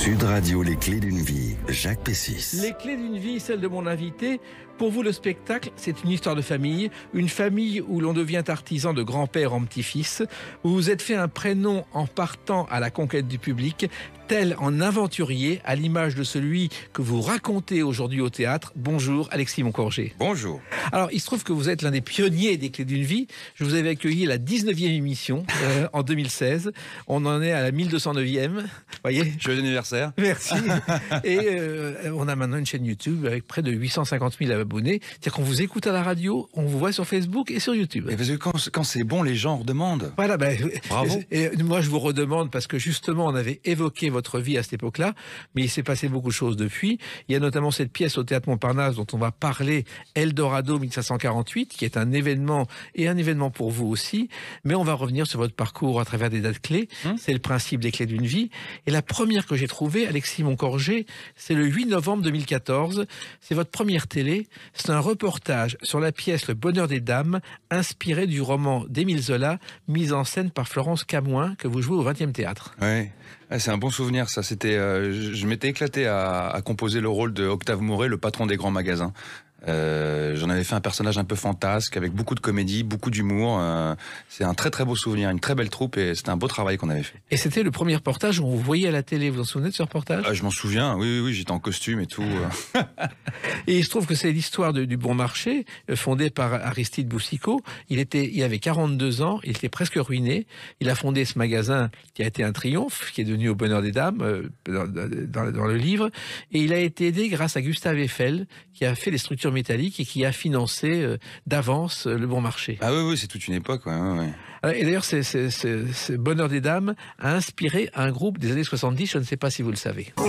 Sud Radio, les clés d'une vie, Jacques Pessis. Les clés d'une vie, celle de mon invité. Pour vous, le spectacle, c'est une histoire de famille. Une famille où l'on devient artisan de grand-père en petit-fils. Vous vous êtes fait un prénom en partant à la conquête du public, tel en aventurier, à l'image de celui que vous racontez aujourd'hui au théâtre. Bonjour, Alexis Moncorgé. Bonjour. Alors, il se trouve que vous êtes l'un des pionniers des clés d'une vie. Je vous avais accueilli à la 19e émission en 2016. On en est à la 1209e. Voyez. Joyeux anniversaire. Merci. Et on a maintenant une chaîne YouTube avec près de 850 000 abonnés. C'est-à-dire qu'on vous écoute à la radio, on vous voit sur Facebook et sur YouTube. Et parce que quand c'est bon, les gens redemandent. Voilà. Bravo. Et moi, je vous redemande parce que justement, on avait évoqué votre vie à cette époque-là, mais il s'est passé beaucoup de choses depuis. Il y a notamment cette pièce au Théâtre Montparnasse dont on va parler, Eldorado 1548, qui est un événement et un événement pour vous aussi. Mais on va revenir sur votre parcours à travers des dates clés. C'est le principe des clés d'une vie. Et la première que j'ai trouvée, Alexis Moncorgé, c'est le 8 novembre 2014. C'est votre première télé. C'est un reportage sur la pièce Le Bonheur des Dames, inspiré du roman d'Émile Zola, mise en scène par Florence Camoin, que vous jouez au 20e Théâtre. Ouais. C'est un bon souvenir, ça. C'était, je m'étais éclaté à composer le rôle de Octave Mouret, le patron des grands magasins. J'en avais fait un personnage un peu fantasque, avec beaucoup de comédie, beaucoup d'humour. C'est un très très beau souvenir, une très belle troupe, et c'était un beau travail qu'on avait fait. Et c'était le premier reportage où on vous voyait à la télé. Vous vous en souvenez de ce reportage? Je m'en souviens, oui, j'étais en costume et tout. Et il se trouve que c'est l'histoire du Bon Marché, fondé par Aristide Boucicaut. Il avait 42 ans, il était presque ruiné. Il a fondé ce magasin qui a été un triomphe, qui est devenu Au Bonheur des Dames, dans le livre. Et il a été aidé grâce à Gustave Eiffel, qui a fait les structures métalliques et qui a financé d'avance le Bon Marché. Ah oui, c'est toute une époque, ouais. Et d'ailleurs, ce Bonheur des Dames a inspiré un groupe des années 70, je ne sais pas si vous le savez. Au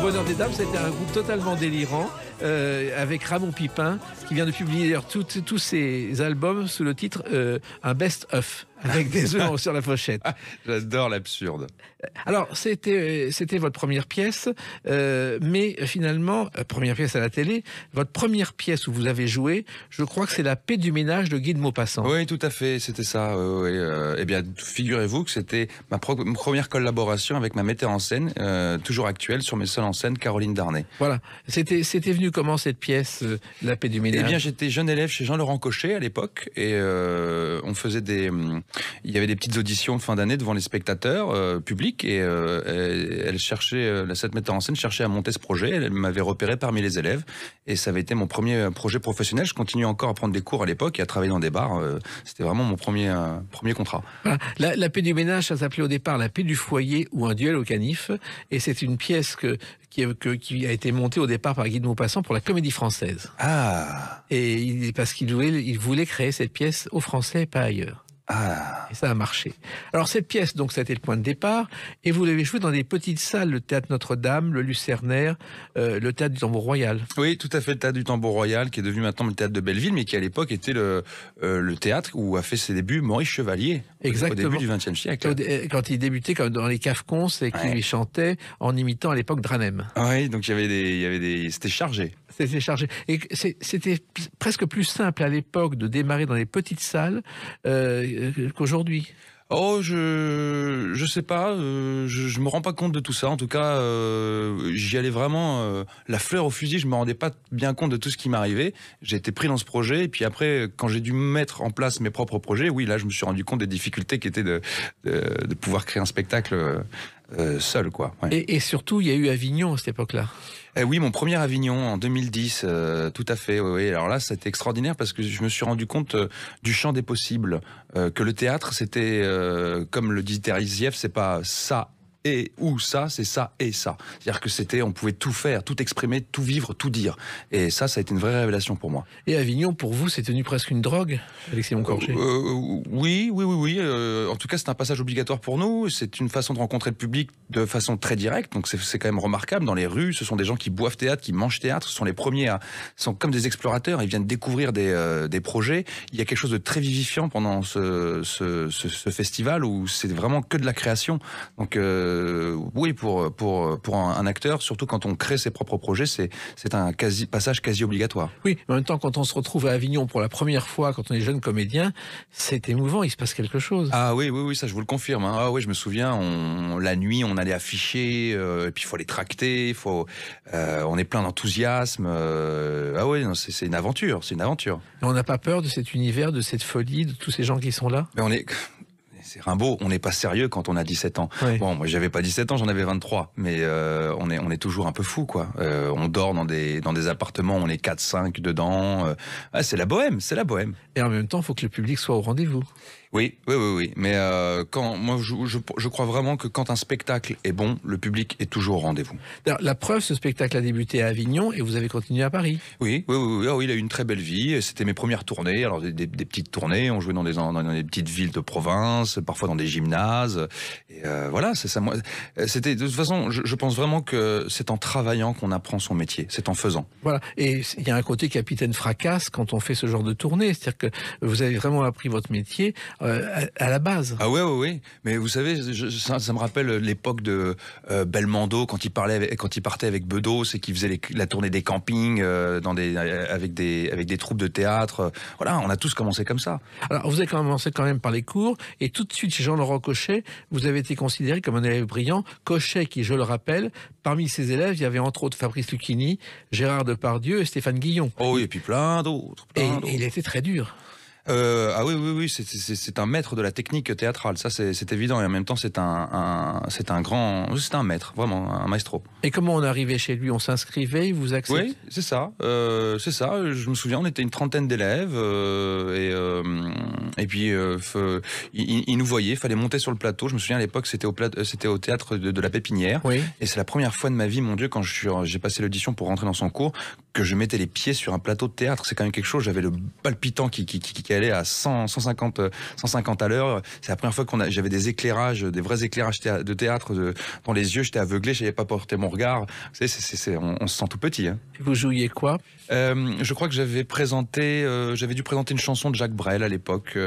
Bonheur des Dames, c'était un groupe totalement délirant, avec Ramon Pipin, qui vient de publier d'ailleurs tous ses albums sous le titre un best-of, avec des œufs sur la pochette. J'adore l'absurde. Alors, c'était votre première pièce, mais finalement, première pièce à la télé, votre première pièce où vous avez joué, je crois que c'est La Paix du ménage de Guy de Maupassant. Oui, tout à fait, c'était ça. Eh bien, figurez-vous que c'était ma première collaboration avec ma metteur en scène, toujours actuelle, sur mes seuls en scène, Caroline Darnay. Voilà. C'était venu comment cette pièce, La Paix du ménage? Eh bien, j'étais jeune élève chez Jean-Laurent Cochet à l'époque, et on faisait il y avait des petites auditions de fin d'année devant les spectateurs publics, et elle cherchait, cette metteur en scène cherchait à monter ce projet. Elle m'avait repéré parmi les élèves, et ça avait été mon premier projet professionnel. Je continue encore à prendre des cours à l'époque et à travailler dans des bars. C'était vraiment mon premier contrat. Voilà. La Paix du ménage, ça s'appelait au départ La Paix du foyer ou Un duel au canif, et c'est une pièce qui a été montée au départ par Guy de Maupassant pour la Comédie Française. Et parce qu'il voulait créer cette pièce aux Français et pas ailleurs. Et ça a marché. Alors cette pièce, donc, ça a été le point de départ, et vous l'avez joué dans des petites salles, le Théâtre Notre-Dame, le Lucernaire, le Théâtre du Tambour Royal. Oui, tout à fait, le Théâtre du Tambour Royal, qui est devenu maintenant le Théâtre de Belleville, mais qui à l'époque était le théâtre où a fait ses débuts Maurice Chevalier. Exactement. Au début du XXe siècle. Quand il débutait comme dans les Cafcons et qu'il chantait en imitant à l'époque Dranem. Oui, donc c'était chargé. C'était chargé. Et c'était presque plus simple à l'époque de démarrer dans des petites salles qu'aujourd'hui. Je sais pas, je me rends pas compte de tout ça. En tout cas, j'y allais vraiment la fleur au fusil. Je me rendais pas bien compte de tout ce qui m'arrivait. J'ai été pris dans ce projet, et puis après, quand j'ai dû mettre en place mes propres projets, oui, là, je me suis rendu compte des difficultés qui étaient de pouvoir créer un spectacle seul, quoi. Ouais. Et surtout, il y a eu Avignon à cette époque-là. Oui, mon premier Avignon en 2010, tout à fait. Oui. Alors là, c'était extraordinaire parce que je me suis rendu compte du champ des possibles, que le théâtre, c'était comme le dit Thérèse Zieff, c'est pas ça et ou ça, c'est ça et ça. C'est-à-dire que on pouvait tout faire, tout exprimer, tout vivre, tout dire. Et ça a été une vraie révélation pour moi. Et Avignon, pour vous, c'est devenu presque une drogue, Alexis Moncorgé? Oui. En tout cas, c'est un passage obligatoire pour nous. C'est une façon de rencontrer le public de façon très directe. Donc c'est quand même remarquable. Dans les rues, ce sont des gens qui boivent théâtre, qui mangent théâtre. Ce sont les premiers sont comme des explorateurs. Ils viennent découvrir des projets. Il y a quelque chose de très vivifiant pendant ce festival où c'est vraiment que de la création. Donc oui, pour un acteur, surtout quand on crée ses propres projets, c'est un passage quasi obligatoire. Oui, mais en même temps, quand on se retrouve à Avignon pour la première fois, quand on est jeune comédien, c'est émouvant, il se passe quelque chose. Ah oui, ça je vous le confirme. Hein. Ah oui, je me souviens, la nuit, on allait afficher, et puis il faut les tracter, on est plein d'enthousiasme. Ah oui, c'est une aventure, c'est une aventure. Et on n'a pas peur de cet univers, de cette folie, de tous ces gens qui sont là? Mais c'est Rimbaud, on n'est pas sérieux quand on a 17 ans. Oui. Bon, moi j'avais pas 17 ans, j'en avais 23, mais on est toujours un peu fou, quoi. On dort dans des appartements, on est 4-5 dedans. C'est la bohème, c'est la bohème. Et en même temps, il faut que le public soit au rendez-vous. Oui. Mais moi, je crois vraiment que quand un spectacle est bon, le public est toujours au rendez-vous. D'ailleurs, la preuve, ce spectacle a débuté à Avignon et vous avez continué à Paris. Oui. Ah oui, il a eu une très belle vie. C'était mes premières tournées. Alors des petites tournées. On jouait dans des petites villes de province, parfois dans des gymnases. Et voilà, c'est ça. Moi, c'était de toute façon, je pense vraiment que c'est en travaillant qu'on apprend son métier. C'est en faisant. Voilà. Et il y a un côté capitaine fracasse quand on fait ce genre de tournée. C'est-à-dire que vous avez vraiment appris votre métier à la base. Ah oui. Mais vous savez, ça me rappelle l'époque de Belmondo quand il partait avec Bedos et qu'il faisait la tournée des campings avec des troupes de théâtre. Voilà, on a tous commencé comme ça. Alors vous avez commencé quand même par les cours et tout de suite chez Jean-Laurent Cochet, vous avez été considéré comme un élève brillant. Cochet, qui je le rappelle, parmi ses élèves, il y avait entre autres Fabrice Lucchini, Gérard Depardieu et Stéphane Guillon. Oh oui, et puis plein d'autres. Et il était très dur. Ah oui, c'est un maître de la technique théâtrale, ça c'est évident, et en même temps c'est un maître, vraiment un maestro. Et comment on arrivait chez lui? On s'inscrivait, il vous acceptait? Oui, c'est ça. Je me souviens, on était une trentaine d'élèves et puis il nous voyait, il fallait monter sur le plateau. Je me souviens à l'époque c'était au théâtre de la Pépinière, oui. Et c'est la première fois de ma vie, mon Dieu, quand j'ai passé l'audition pour rentrer dans son cours, que je mettais les pieds sur un plateau de théâtre. C'est quand même quelque chose. J'avais le palpitant qui allait à 150 à l'heure. C'est la première fois j'avais des éclairages, des vrais éclairages de théâtre dans les yeux. J'étais aveuglé, je savais pas porter mon regard. Vous savez, on se sent tout petit. Hein. Vous jouiez quoi? Je crois que j'avais dû présenter une chanson de Jacques Brel à l'époque.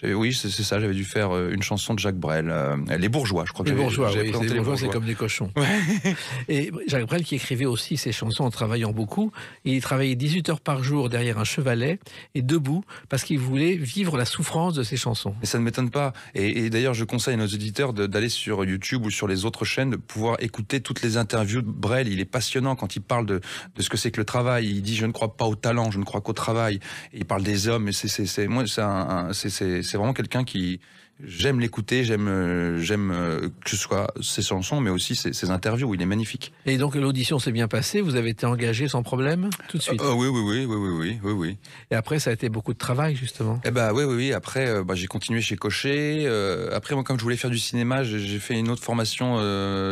Oui, c'est ça. J'avais dû faire une chanson de Jacques Brel. Les Bourgeois, je crois. Les Bourgeois, oui. Les Bourgeois, c'est Bourgeois. comme des cochons. Ouais. Et Jacques Brel qui écrivait aussi ses chansons en travaillant beaucoup. Il travaillait 18 heures par jour derrière un chevalet et debout parce qu'il voulait vivre la souffrance de ses chansons. Et ça ne m'étonne pas. Et d'ailleurs, je conseille à nos auditeurs d'aller sur YouTube ou sur les autres chaînes, de pouvoir écouter toutes les interviews de Brel. Il est passionnant quand il parle de ce que c'est que le travail. Il dit: je ne crois pas au talent, je ne crois qu'au travail. Et il parle des hommes. Et c'est vraiment quelqu'un qui... J'aime l'écouter, j'aime que ce soit ses chansons, mais aussi ses interviews, où il est magnifique. Et donc l'audition s'est bien passée, vous avez été engagé sans problème, tout de suite? Oui. Et après, ça a été beaucoup de travail, justement. Eh ben oui. Après, j'ai continué chez Cochet. Après, moi, comme je voulais faire du cinéma, j'ai fait une autre formation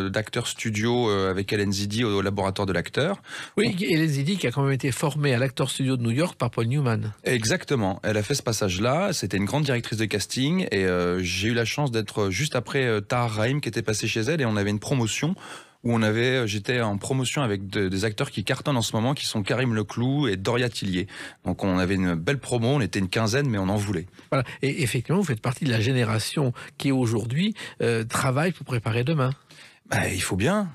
d'acteur studio avec Hélène Zidi au laboratoire de l'acteur. Oui, Hélène Zidi qui a quand même été formée à l'acteur studio de New York par Paul Newman. Exactement. Elle a fait ce passage-là. C'était une grande directrice de casting et j'ai eu la chance d'être juste après Tahar Rahim qui était passé chez elle, et on avait une promotion où j'étais en promotion avec des acteurs qui cartonnent en ce moment, qui sont Karim Leclou et Doria Tillier. Donc on avait une belle promo, on était une quinzaine, mais on en voulait. Voilà. Et effectivement, vous faites partie de la génération qui aujourd'hui travaille pour préparer demain. Il faut bien,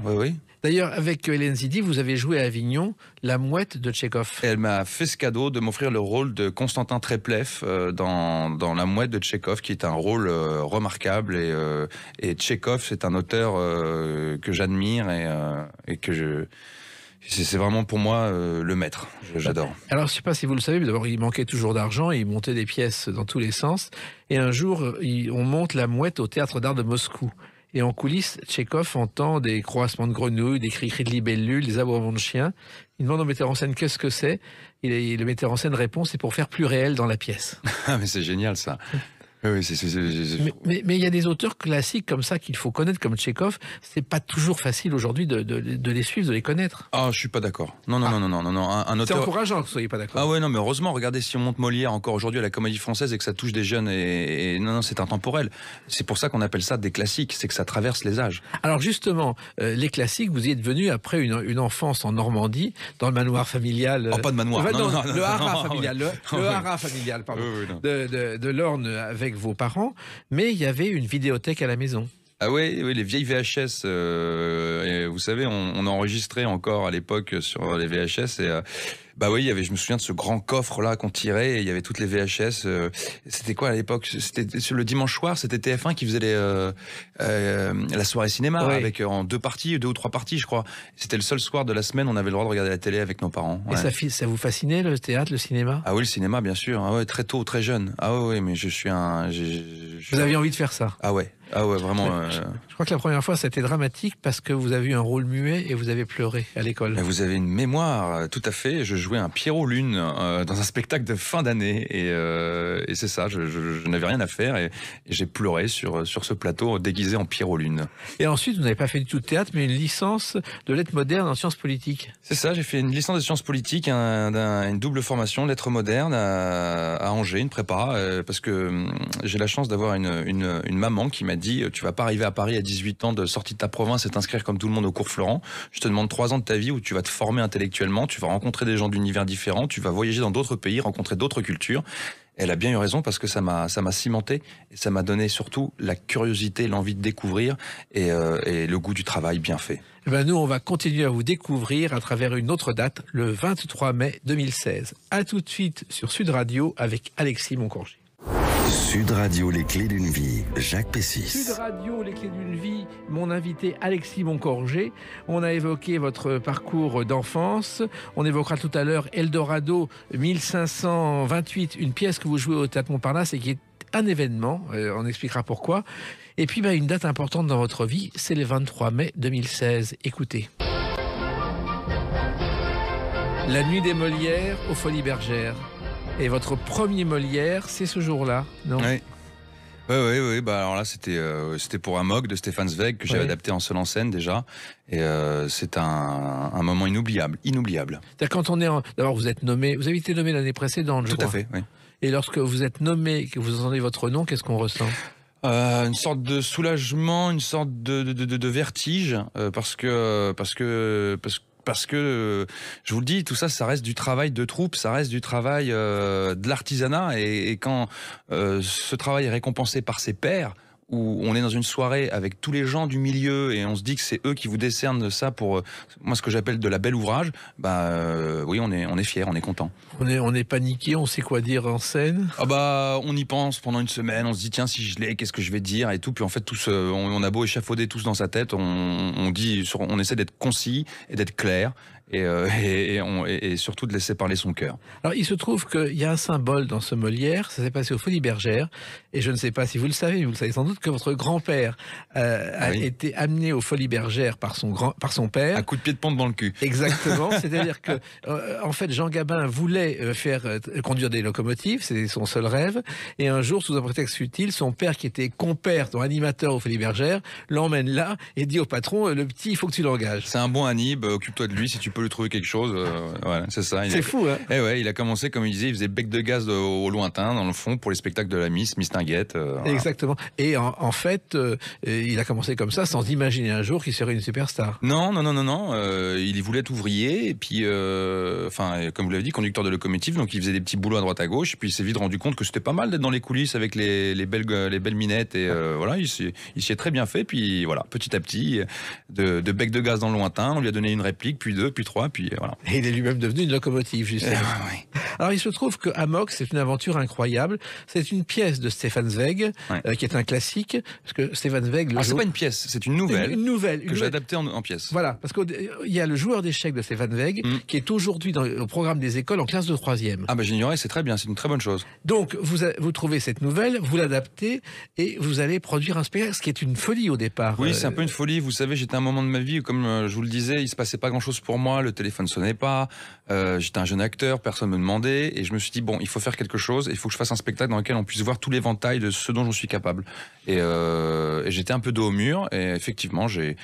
oui. D'ailleurs, avec Hélène Zidi, vous avez joué à Avignon La Mouette de Tchekhov. Et elle m'a fait ce cadeau de m'offrir le rôle de Constantin Treplev dans La Mouette de Tchekhov, qui est un rôle remarquable. Et Tchekhov, c'est un auteur que j'admire et que c'est vraiment pour moi le maître. J'adore. Alors, je ne sais pas si vous le savez, mais d'abord, il manquait toujours d'argent et il montait des pièces dans tous les sens. Et un jour, on monte La Mouette au Théâtre d'Art de Moscou. Et en coulisses, Tchekhov entend des croassements de grenouilles, des cris de libellules, des aboiements de chiens. Il demande au metteur en scène qu'est-ce que c'est. Et le metteur en scène répond: c'est pour faire plus réel dans la pièce. Ah, mais c'est génial ça. Oui, mais il y a des auteurs classiques comme ça qu'il faut connaître, comme Tchekhov. C'est pas toujours facile aujourd'hui de les suivre, de les connaître. Ah, je suis pas d'accord. Non. Un auteur... C'est encourageant que vous soyez pas d'accord. Ah ouais, non, mais heureusement, regardez, si on monte Molière encore aujourd'hui à la Comédie Française et que ça touche des jeunes, et non, c'est intemporel. C'est pour ça qu'on appelle ça des classiques, c'est que ça traverse les âges. Alors justement, les classiques, vous y êtes venu après une enfance en Normandie, dans le manoir familial. Oh, pas de manoir. Le haras familial, le haras familial, pardon, de l'Orne avec avec vos parents, mais il y avait une vidéothèque à la maison. Ah oui, les vieilles VHS. Et vous savez, on enregistrait encore à l'époque sur les VHS. Et bah oui, je me souviens de ce grand coffre là qu'on tirait. Et il y avait toutes les VHS. C'était quoi à l'époque? C'était sur le dimanche soir. C'était TF1 qui faisait la soirée cinéma avec en 2 ou 3 parties, je crois. C'était le seul soir de la semaine où on avait le droit de regarder la télé avec nos parents. Ouais. Et ça vous fascinait le théâtre, le cinéma? Ah oui, le cinéma, bien sûr. Ah ouais, très tôt, très jeune. Ah ouais, mais je suis un. Vous aviez envie de faire ça? Ah ouais, vraiment. Je crois que la première fois, c'était dramatique parce que vous avez eu un rôle muet et vous avez pleuré à l'école. Vous avez une mémoire, tout à fait. Je jouais un Pierrot Lune dans un spectacle de fin d'année et c'est ça. Je n'avais rien à faire et j'ai pleuré sur ce plateau déguisé en Pierrot Lune. Et ensuite, vous n'avez pas fait du tout de théâtre, mais une licence de lettres modernes en sciences politiques. C'est ça. J'ai fait une licence de sciences politiques, une double formation lettres modernes à Angers, une prépa, parce que j'ai la chance d'avoir une maman qui m'a dit: tu vas pas arriver à Paris à 18 ans de sortie de ta province et t'inscrire comme tout le monde au cours Florent. Je te demande 3 ans de ta vie où tu vas te former intellectuellement, tu vas rencontrer des gens d'univers différents, tu vas voyager dans d'autres pays, rencontrer d'autres cultures. Elle a bien eu raison parce que ça m'a cimenté et ça m'a donné surtout la curiosité, l'envie de découvrir et le goût du travail bien fait. Et ben nous, on va continuer à vous découvrir à travers une autre date, le 23 mai 2016. À tout de suite sur Sud Radio avec Alexis Moncorgé. Sud Radio, les clés d'une vie, Jacques Pessis. Sud Radio, les clés d'une vie, mon invité Alexis Moncorgé. On a évoqué votre parcours d'enfance. On évoquera tout à l'heure Eldorado 1528, une pièce que vous jouez au Théâtre Montparnasse et qui est un événement. On expliquera pourquoi. Et puis une date importante dans votre vie, c'est le 23 mai 2016. Écoutez. La nuit des Molières aux Folies Bergères. Et votre premier Molière, c'est ce jour-là, non? Oui. Oui. Bah alors là, c'était pour Amok de Stefan Zweig que j'avais adapté en seul en scène déjà. Et c'est un moment inoubliable. Quand on est d'abord, vous êtes nommé. Vous avez été nommé l'année précédente, je crois. Tout à fait. Oui. Et lorsque vous êtes nommé, que vous entendez votre nom, qu'est-ce qu'on ressent? Une sorte de soulagement, une sorte de vertige, parce que je vous le dis, tout ça, ça reste du travail de troupe, ça reste du travail de l'artisanat. Et quand ce travail est récompensé par ses pairs, où on est dans une soirée avec tous les gens du milieu et on se dit que c'est eux qui vous décernent ça pour moi ce que j'appelle de la belle ouvrage, oui, on est fiers, on est content. On est paniqué, on sait quoi dire en scène. On y pense pendant une semaine, on se dit tiens, si je l'ai, qu'est-ce que je vais dire et tout. Puis en fait on a beau échafauder tous dans sa tête, on essaie d'être concis et d'être clair. Et surtout de laisser parler son cœur. Alors il se trouve qu'il y a un symbole dans ce Molière, ça s'est passé aux Folies Bergères, et je ne sais pas si vous le savez, mais vous le savez sans doute que votre grand-père a été amené aux Folies Bergères par son père. Un coup de pied de pompe dans le cul. Exactement, c'est-à-dire que en fait Jean Gabin voulait conduire des locomotives, c'était son seul rêve, et un jour, sous un prétexte futile, son père qui était compère, donc animateur aux Folies Bergères, l'emmène là et dit au patron, le petit, il faut que tu l'engages. C'est un bon Anib, occupe-toi de lui si tu peux lui trouver quelque chose, voilà, c'est ça. C'est fou, hein? Il a commencé, comme il disait, il faisait bec de gaz au lointain, dans le fond, pour les spectacles de la Miss Tinguette. Exactement. Et en fait, il a commencé comme ça, sans imaginer un jour qu'il serait une superstar. Non. Il voulait être ouvrier, et puis, comme vous l'avez dit, conducteur de locomotive, donc il faisait des petits boulots à droite à gauche, et puis il s'est vite rendu compte que c'était pas mal d'être dans les coulisses avec les belles minettes, et voilà, il s'y est très bien fait, puis voilà, petit à petit, de bec de gaz dans le lointain, on lui a donné une réplique, puis 2, puis 3, puis voilà. Et il est lui-même devenu une locomotive, justement. Oui. Alors il se trouve que Amok, c'est une aventure incroyable. C'est une pièce de Stefan Zweig, qui est un classique, parce que Stefan Zweig... c'est pas une pièce, c'est une nouvelle. Une nouvelle. Que j'ai adaptée en pièce. Voilà, parce qu'il y a le joueur d'échecs de Stefan Zweig, qui est aujourd'hui au programme des écoles en classe de 3e. Ah j'ignorais, c'est très bien, c'est une très bonne chose. Donc vous trouvez cette nouvelle, vous l'adaptez, et vous allez produire un spectacle, ce qui est une folie au départ. Oui, c'est un peu une folie. Vous savez, j'étais à un moment de ma vie où, comme je vous le disais, il se passait pas grand-chose pour moi, le téléphone sonnait pas, j'étais un jeune acteur, personne me demandait, et je me suis dit, bon, il faut faire quelque chose, il faut que je fasse un spectacle dans lequel on puisse voir tout l'éventail de ce dont je suis capable. Et j'étais un peu dos au mur, et effectivement, j'ai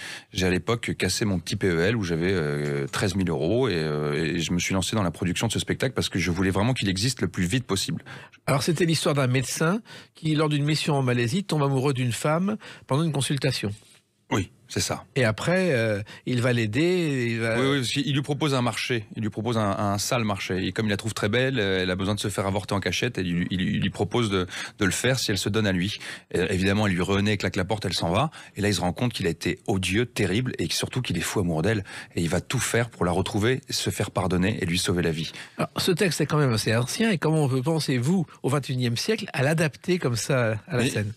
à l'époque cassé mon petit PEL où j'avais 13 000 €, et je me suis lancé dans la production de ce spectacle parce que je voulais vraiment qu'il existe le plus vite possible. Alors c'était l'histoire d'un médecin qui, lors d'une mission en Malaisie, tombe amoureux d'une femme pendant une consultation. Oui. c'est ça. Et après, il va l'aider. Oui, parce qu'il lui propose un marché, il lui propose un sale marché. Et comme il la trouve très belle, elle a besoin de se faire avorter en cachette, et il lui propose de le faire si elle se donne à lui. Et évidemment, elle lui renaît, claque la porte, elle s'en va. Et là, il se rend compte qu'il a été odieux, terrible, et surtout qu'il est fou amoureux d'elle. Et il va tout faire pour la retrouver, se faire pardonner et lui sauver la vie. Alors, ce texte est quand même assez ancien. Et comment pensez-vous, au XXIe siècle, à l'adapter comme ça à la scène?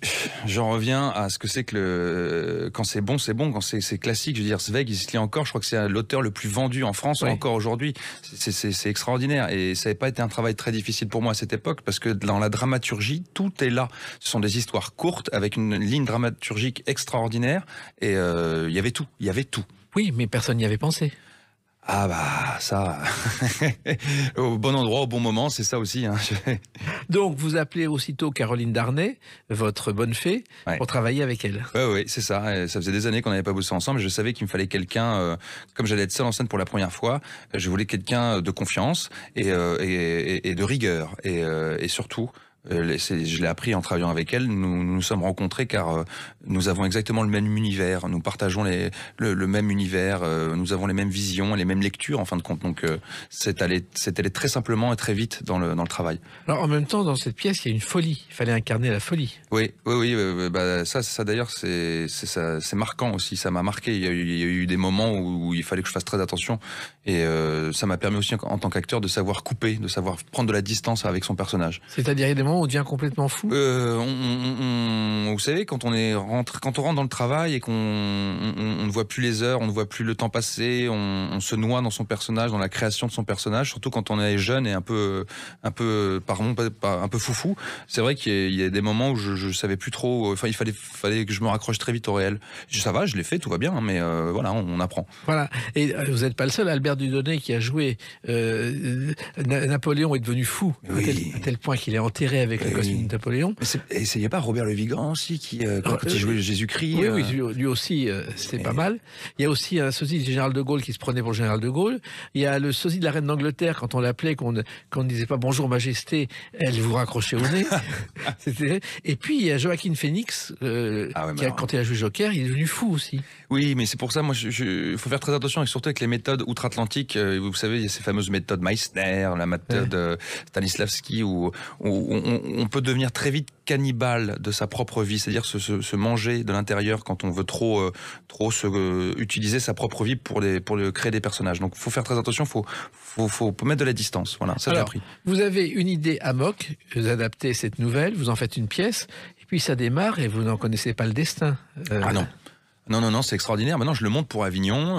J'en reviens à ce que c'est que quand c'est bon, c'est bon. Quand c'est classique, je veux dire, Zweig, il se lit encore. Je crois que c'est l'auteur le plus vendu en France encore aujourd'hui. C'est extraordinaire. Et ça n'avait pas été un travail très difficile pour moi à cette époque, parce que dans la dramaturgie, tout est là. Ce sont des histoires courtes avec une ligne dramaturgique extraordinaire. Et il y avait tout. Il y avait tout. Oui, mais personne n'y avait pensé. Ah bah ça, au bon endroit, au bon moment, c'est ça aussi. Hein. Donc vous appelez aussitôt Caroline Darnay, votre bonne fée, pour travailler avec elle. Oui, c'est ça. Et ça faisait des années qu'on n'avait pas bossé ensemble. Je savais qu'il me fallait quelqu'un, comme j'allais être seul en scène pour la première fois, je voulais quelqu'un de confiance et de rigueur. Et surtout, je l'ai appris en travaillant avec elle, nous sommes rencontrés car nous avons exactement le même univers, nous partageons le même univers, nous avons les mêmes visions, les mêmes lectures en fin de compte. Donc c'est allé très simplement et très vite dans le travail. Alors en même temps, dans cette pièce, il y a une folie, il fallait incarner la folie. Oui, bah, ça d'ailleurs c'est marquant aussi, ça m'a marqué. Il y a eu des moments où il fallait que je fasse très attention, et ça m'a permis aussi en tant qu'acteur de savoir couper, de savoir prendre de la distance avec son personnage. C'est-à-dire, il y a des moments où on devient complètement fou. Vous savez, quand on rentre dans le travail et qu'on ne voit plus les heures, on ne voit plus le temps passer, on se noie dans son personnage, dans la création de son personnage, surtout quand on est jeune et un peu foufou. C'est vrai qu'il y a des moments où je savais plus trop. Enfin, il fallait que je me raccroche très vite au réel. Ça va, je l'ai fait, tout va bien, hein, mais voilà, on apprend. Voilà. Et vous n'êtes pas le seul. Albert Dudonné, qui a joué Napoléon, est devenu fou à tel point qu'il est enterré avec le costume de Napoléon. Et il n'y a pas Robert Le Vigan aussi quand il jouait Jésus-Christ. Oui, lui aussi, c'était pas mal. Il y a aussi un sosie du général de Gaulle qui se prenait pour le général de Gaulle. Il y a le sosie de la reine d'Angleterre, quand on l'appelait, qu'on ne disait pas bonjour majesté, elle vous raccrochait au nez. Et puis il y a Joaquin Phoenix, quand il a joué Joker, il est devenu fou aussi. Oui, mais c'est pour ça, moi, il faut faire très attention, et surtout avec les méthodes outre-Atlantique. Vous savez, il y a ces fameuses méthodes Meissner, la méthode Stanislavski, où on peut devenir très vite cannibale de sa propre vie, c'est-à-dire se manger de l'intérieur quand on veut trop utiliser sa propre vie pour créer des personnages. Donc, il faut faire très attention, faut mettre de la distance. Voilà, ça j'ai appris. Vous avez une idée amok, vous adaptez cette nouvelle, vous en faites une pièce, et puis ça démarre et vous n'en connaissez pas le destin. Ah non. Non, c'est extraordinaire. Maintenant, je le monte pour Avignon.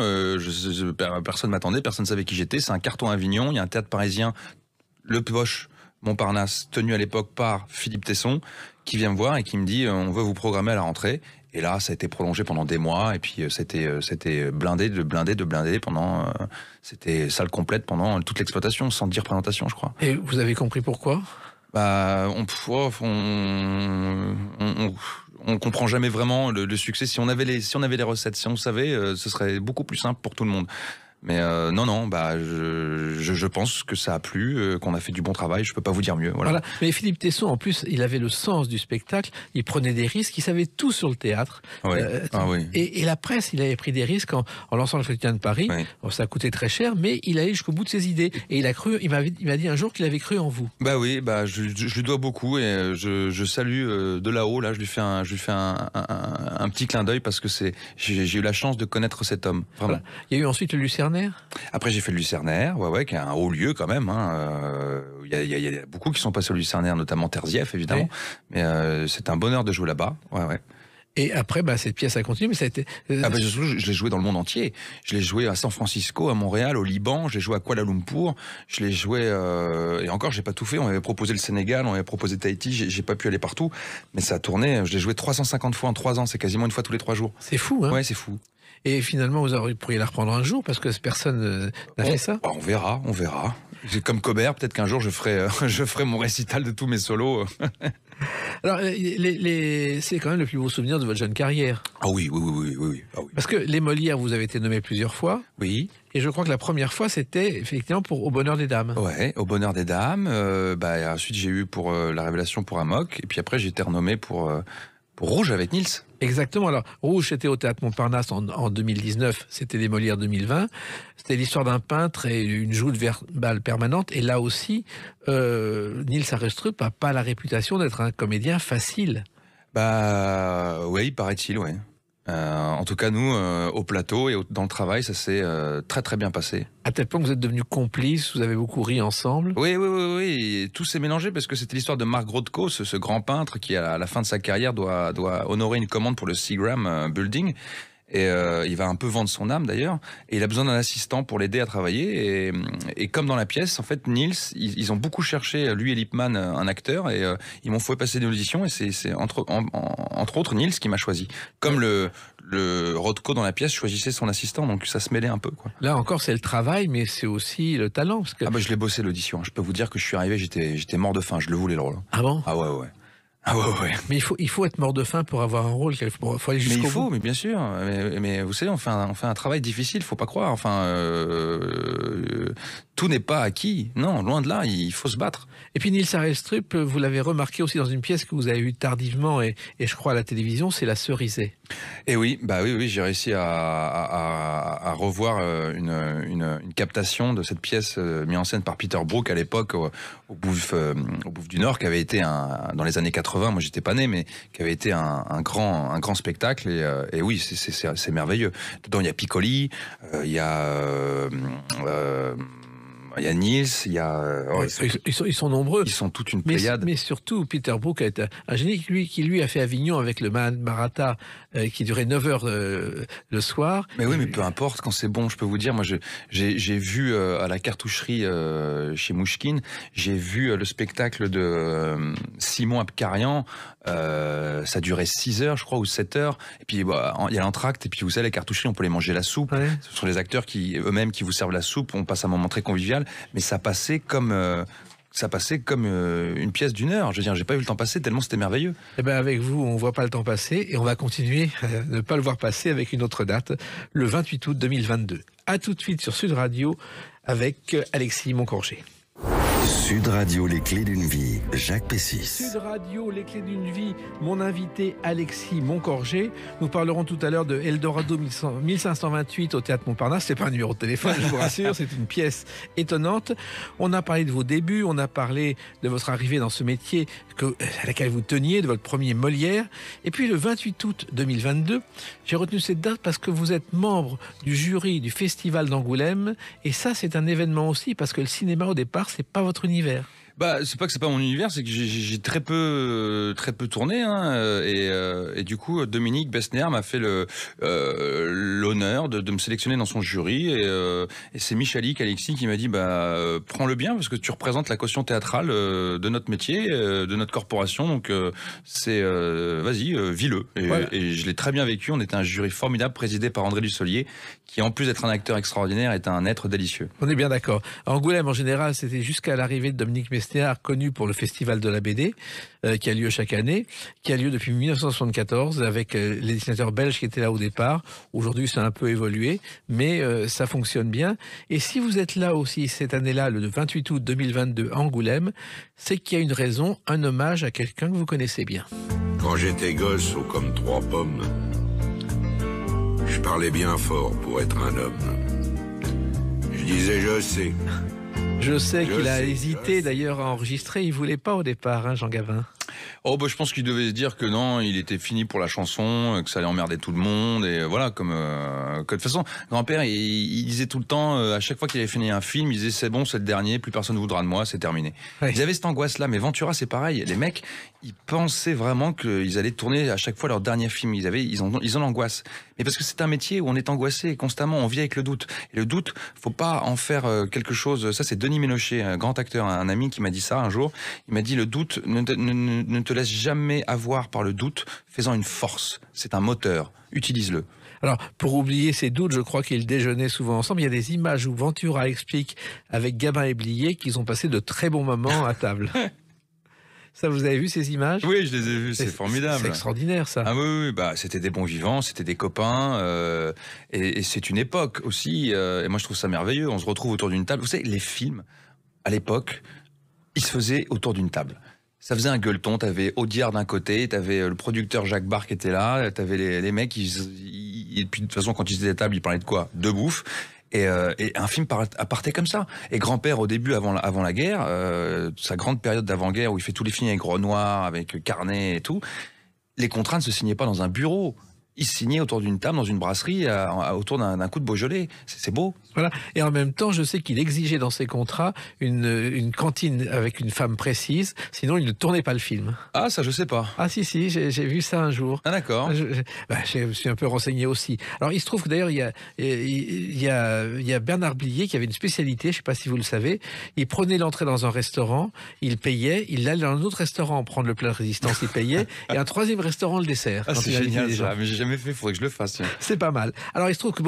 Personne m'attendait, personne ne savait qui j'étais. C'est un carton Avignon. Il y a un théâtre parisien, Le Poche, Montparnasse, tenu à l'époque par Philippe Tesson, qui vient me voir et qui me dit on veut vous programmer à la rentrée. Et là, ça a été prolongé pendant des mois. Et puis, c'était blindé pendant. C'était salle complète pendant toute l'exploitation, sans dire présentation, je crois. Et vous avez compris pourquoi? Bah, on comprend jamais vraiment le succès. Si on avait les recettes, si on savait, ce serait beaucoup plus simple pour tout le monde. Mais non, bah je pense que ça a plu, qu'on a fait du bon travail. Je peux pas vous dire mieux. Voilà. Mais Philippe Tesson, en plus, il avait le sens du spectacle. Il prenait des risques. Il savait tout sur le théâtre. Oui. Et la presse, il avait pris des risques en lançant le Quotidien de Paris. Oui. Bon, ça a coûté très cher, mais il allait jusqu'au bout de ses idées. Et il a cru. Il m'a dit un jour qu'il avait cru en vous. Bah oui. Bah je lui dois beaucoup, et je salue de là-haut. Là, je lui fais un petit clin d'œil, parce que j'ai eu la chance de connaître cet homme. Vraiment. Voilà. Il y a eu ensuite le Lucernaire. Après, j'ai fait le Lucernaire, qui est un haut lieu quand même. Il y a beaucoup qui sont passés au Lucernaire, notamment Terzieff, évidemment. Ouais. Mais c'est un bonheur de jouer là-bas. Ouais. Et après, cette pièce a continué, mais ça a été... je l'ai joué dans le monde entier. Je l'ai joué à San Francisco, à Montréal, au Liban. J'ai joué à Kuala Lumpur. Je l'ai joué... et encore, j'ai pas tout fait. On m'avait proposé le Sénégal, on m'avait proposé Tahiti. J'ai pas pu aller partout. Mais ça a tourné. Je l'ai joué 350 fois en 3 ans. C'est quasiment une fois tous les 3 jours. C'est fou, hein? Ouais, c'est fou. Et finalement, vous pourriez la reprendre un jour, parce que personne n'a fait ça. On verra. Comme Cobert, peut-être qu'un jour je ferai mon récital de tous mes solos. Alors, c'est quand même le plus beau souvenir de votre jeune carrière. Ah oui. Parce que les Molières, vous avez été nommé plusieurs fois. Oui. Et je crois que la première fois, c'était effectivement pour Au Bonheur des Dames. Ouais, Au Bonheur des Dames. Ensuite, j'ai eu pour La Révélation pour Amok. Et puis après, j'ai été renommé pour Pour Rouge avec Niels. Exactement. Alors, Rouge, c'était au Théâtre Montparnasse en 2019, c'était les Molières 2020. C'était l'histoire d'un peintre et une joute verbale permanente. Et là aussi, Niels Arestrup n'a pas la réputation d'être un comédien facile. Bah oui, paraît-il, ouais. En tout cas, nous, au plateau et dans le travail, ça s'est très très bien passé. À tel point que vous êtes devenus complices, vous avez beaucoup ri ensemble. Oui, et tout s'est mélangé parce que c'était l'histoire de Mark Rothko, ce grand peintre qui, à la fin de sa carrière, doit honorer une commande pour le Seagram Building. Et il va un peu vendre son âme d'ailleurs, et il a besoin d'un assistant pour l'aider à travailler. Et comme dans la pièce, en fait, Niels, ils ont beaucoup cherché, lui et Lipman, un acteur, et ils m'ont fait passer des auditions, et c'est entre autres Niels qui m'a choisi. Comme le Rothko dans la pièce choisissait son assistant, donc ça se mêlait un peu, quoi. Là encore, c'est le travail, mais c'est aussi le talent. Parce que... Ah bah je l'ai bossé l'audition. Je peux vous dire que je suis arrivé, j'étais mort de faim. Je le voulais le rôle. Ah bon? Ah ouais. Ah ouais. Mais il faut être mort de faim pour avoir un rôle. Il faut aller jusqu'au bout. Mais bien sûr. Mais vous savez, on fait un travail difficile. Faut pas croire. Enfin, tout n'est pas acquis. Non, loin de là. Il faut se battre. Et puis Niels Arestrup, vous l'avez remarqué aussi dans une pièce que vous avez eue tardivement et je crois à la télévision, c'est La Cerisée. Et oui, j'ai réussi à revoir une captation de cette pièce mise en scène par Peter Brook à l'époque au Bouffe du Nord, qui avait été dans les années 80. Moi, j'étais pas né, mais qui avait été un grand spectacle. Et oui, c'est merveilleux. Dedans, il y a Piccoli, il y a Niels, il y a... ils sont nombreux. Ils sont toute une pléiade. Mais surtout, Peter Brook est un génie qui lui a fait Avignon avec le Maratha qui durait 9 heures le soir. Mais oui, mais peu importe, quand c'est bon, je peux vous dire, moi j'ai vu à la cartoucherie chez Mouchkine, j'ai vu le spectacle de Simon Abkarian, ça durait 6 heures, je crois, ou 7 heures, et puis il y a l'entracte, et puis vous savez, les cartoucheries, on peut les manger la soupe. Ouais. Ce sont les acteurs eux-mêmes qui vous servent la soupe, on passe un moment très convivial, mais ça passait comme une pièce d'1 heure. Je veux dire, j'ai pas vu le temps passer tellement c'était merveilleux. Eh ben avec vous, on voit pas le temps passer et on va continuer à ne pas le voir passer avec une autre date, le 28 août 2022. À tout de suite sur Sud Radio avec Alexis Moncorgé. Sud Radio, les clés d'une vie, Jacques Pessis. Sud Radio, les clés d'une vie, mon invité Alexis Moncorgé. Nous parlerons tout à l'heure de Eldorado 1528 au Théâtre Montparnasse. C'est pas un numéro de téléphone, je vous rassure, c'est une pièce étonnante. On a parlé de vos débuts, on a parlé de votre arrivée dans ce métier à laquelle vous teniez, de votre premier Molière. Et puis le 28 août 2022, j'ai retenu cette date parce que vous êtes membre du jury du Festival d'Angoulême. Et ça, c'est un événement aussi parce que le cinéma, au départ, c'est pas votre univers. Bah, c'est pas que c'est pas mon univers, c'est que j'ai très peu tourné, hein, et du coup Dominique Besnéard m'a fait l'honneur de me sélectionner dans son jury, et c'est Michalik Alexis qui m'a dit prends-le bien parce que tu représentes la caution théâtrale de notre métier, de notre corporation, donc vas-y, vis-le. Et je l'ai très bien vécu. On était un jury formidable présidé par André Dussolier, qui en plus d'être un acteur extraordinaire est un être délicieux. On est bien d'accord. Angoulême en général, c'était jusqu'à l'arrivée de Dominique Besnéard, connu pour le Festival de la BD, qui a lieu chaque année, qui a lieu depuis 1974 avec les dessinateurs belges qui étaient là au départ. Aujourd'hui, ça a un peu évolué, mais ça fonctionne bien. Et si vous êtes là aussi cette année-là, le 28 août 2022 à Angoulême, c'est qu'il y a une raison, un hommage à quelqu'un que vous connaissez bien. Quand j'étais gosse, haut comme 3 pommes, je parlais bien fort pour être un homme. Je disais je sais. Je sais qu'il a hésité d'ailleurs à enregistrer, il voulait pas au départ, hein, Jean Gabin. Oh je pense qu'il devait se dire que non, il était fini pour la chanson, que ça allait emmerder tout le monde, et voilà, que de toute façon, grand-père, il disait tout le temps, à chaque fois qu'il avait fini un film, il disait c'est bon, c'est le dernier, plus personne ne voudra de moi, c'est terminé. Ouais. Ils avaient cette angoisse-là, mais Ventura c'est pareil, les mecs, ils pensaient vraiment qu'ils allaient tourner à chaque fois leur dernier film, ils ont l'angoisse. Mais parce que c'est un métier où on est angoissé constamment, on vit avec le doute. Et le doute, faut pas en faire quelque chose. Ça, c'est Denis Ménochet, un grand acteur, un ami qui m'a dit ça un jour. Il m'a dit le doute, ne te laisse jamais avoir par le doute, fais-en une force. C'est un moteur. Utilise-le. Alors, pour oublier ces doutes, je crois qu'ils déjeunaient souvent ensemble. Il y a des images où Ventura explique avec Gabin et Blier qu'ils ont passé de très bons moments à table. Ça, vous avez vu ces images? Oui, je les ai vues, c'est formidable. C'est extraordinaire, ça. Ah oui, c'était des bons vivants, c'était des copains, et c'est une époque aussi, et moi je trouve ça merveilleux, on se retrouve autour d'une table. Vous savez, les films, à l'époque, ils se faisaient autour d'une table. Ça faisait un gueuleton, t'avais Audiard d'un côté, t'avais le producteur Jacques Barre qui était là, t'avais les mecs, et puis de toute façon quand ils étaient à table, ils parlaient de quoi? De bouffe. Et un film partait comme ça. Et Grand-Père, au début, avant la guerre, sa grande période d'avant-guerre où il fait tous les films avec Renoir, avec Carnet et tout, les contrats ne se signaient pas dans un bureau. Ils se signaient autour d'une table, dans une brasserie, autour d'un coup de Beaujolais. C'est beau. Voilà. Et en même temps, je sais qu'il exigeait dans ses contrats une cantine avec une femme précise, sinon il ne tournait pas le film. Ah, ça, je sais pas. Ah si, j'ai vu ça un jour. Ah, d'accord. Je me suis un peu renseigné aussi. Alors, il se trouve que d'ailleurs, il y a Bernard Blier qui avait une spécialité, je ne sais pas si vous le savez. Il prenait l'entrée dans un restaurant, il payait, il allait dans un autre restaurant prendre le plat de résistance, il payait, et un troisième restaurant le dessert. Ah, c'est génial ça, mais j'ai jamais fait, il faudrait que je le fasse. C'est pas mal. Alors, il se trouve que,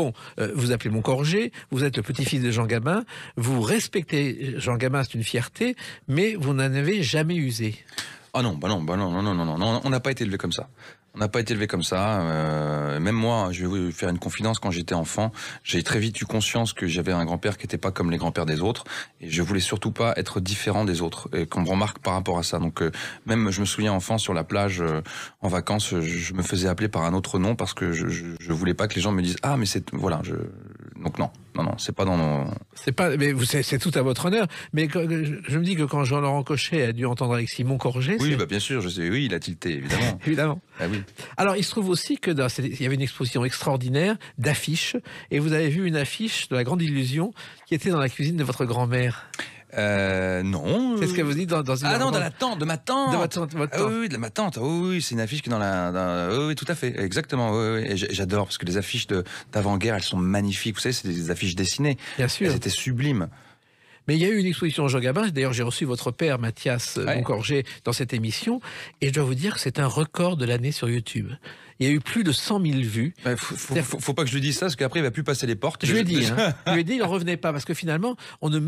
vous appelez Moncorgé, vous êtes le petit-fils de Jean Gabin, vous respectez Jean Gabin, c'est une fierté, mais vous n'en avez jamais usé. Ah non, non, on n'a pas été élevé comme ça. On n'a pas été élevé comme ça. Même moi, je vais vous faire une confidence, quand j'étais enfant, j'ai très vite eu conscience que j'avais un grand-père qui n'était pas comme les grands-pères des autres. Et je voulais surtout pas être différent des autres. Et qu'on me remarque par rapport à ça. Donc même, je me souviens enfant sur la plage, en vacances, je me faisais appeler par un autre nom parce que je voulais pas que les gens me disent « Ah, mais c'est... » Voilà, donc non, c'est pas dans nos... C'est tout à votre honneur. Mais je me dis que quand Jean-Laurent Cochet a dû entendre Alexis Moncorgé... Oui, bien sûr, je sais, oui, il a tilté, évidemment. Évidemment. Ah oui. Alors, il se trouve aussi que il y avait une exposition extraordinaire d'affiches, et vous avez vu une affiche de La Grande Illusion qui était dans la cuisine de votre grand-mère. Non. C'est ce qu'elle vous dit dans une... Ah non, de ma tante. De votre tante. Ah oui, de ma tante. Oui, c'est une affiche qui est oui, tout à fait, exactement. Oui. Et j'adore parce que les affiches d'avant-guerre, elles sont magnifiques. Vous savez, c'est des affiches dessinées. Bien sûr. Elles étaient sublimes. Mais il y a eu une exposition Jean Gabin. D'ailleurs, j'ai reçu votre père, Mathias Moncorgé, dans cette émission. Et je dois vous dire que c'est un record de l'année sur YouTube. Il y a eu plus de 100 000 vues. Faut pas que je lui dise ça, parce qu'après, il va plus passer les portes. Je lui ai dit, il n'en revenait pas. Parce que finalement,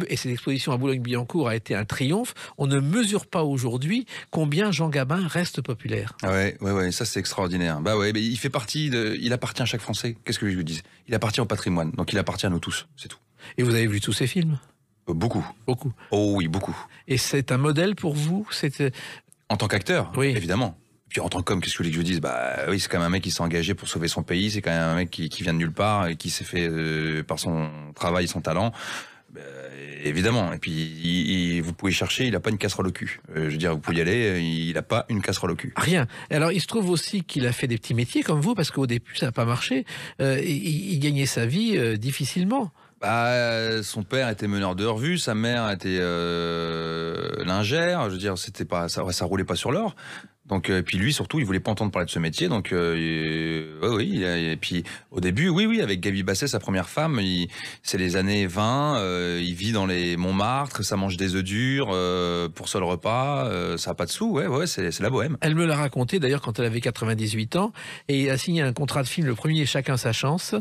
et cette exposition à Boulogne-Billancourt a été un triomphe, on ne mesure pas aujourd'hui combien Jean Gabin reste populaire. Ouais, ça c'est extraordinaire. Bah ouais, mais il fait partie il appartient à chaque Français. Qu'est-ce que je lui dis? Il appartient au patrimoine, donc il appartient à nous tous, c'est tout. Et vous avez vu tous ces films? Beaucoup. Beaucoup. Oh oui, beaucoup. Et c'est un modèle pour vous? En tant qu'acteur, oui. Évidemment. Puis en tant qu'homme, qu'est-ce que je dise? Bah oui, c'est quand même un mec qui s'est engagé pour sauver son pays, c'est quand même un mec qui vient de nulle part et qui s'est fait par son travail, son talent. Évidemment. Et puis vous pouvez chercher, il n'a pas une casserole au cul. Je veux dire, vous pouvez y aller, il n'a pas une casserole au cul. Rien. Alors il se trouve aussi qu'il a fait des petits métiers comme vous, parce qu'au début ça n'a pas marché. Il gagnait sa vie difficilement. Son père était meneur de revue, sa mère était lingère. Je veux dire, c'était pas ça roulait pas sur l'or. Donc et puis lui surtout, il voulait pas entendre parler de ce métier. Donc oui. Et puis au début, oui, avec Gaby Basset, sa première femme, c'est les années 20. Il vit dans les Montmartre, ça mange des œufs durs pour seul repas. Ça a pas de sous. Ouais, c'est la bohème. Elle me l'a raconté d'ailleurs quand elle avait 98 ans, et il a signé un contrat de film, le premier Chacun sa chance,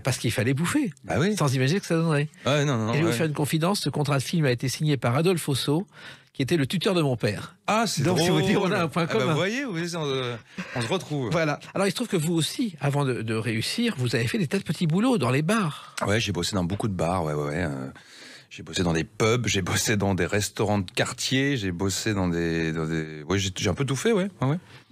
parce qu'il fallait bouffer. Bah oui. Sans imaginer que ça donnerait. Non. Et je vais vous faire une confidence. Ce contrat de film a été signé par Adolphe Osso, qui était le tuteur de mon père. Ah, c'est donc, drôle. si vous dire, on a un point commun. Vous voyez, on se retrouve. Voilà. Alors, il se trouve que vous aussi, avant de réussir, vous avez fait des tas de petits boulots dans les bars. Ouais, j'ai bossé dans beaucoup de bars, j'ai bossé dans des pubs, j'ai bossé dans des restaurants de quartier, j'ai bossé dans des... Ouais, j'ai un peu tout fait, ouais.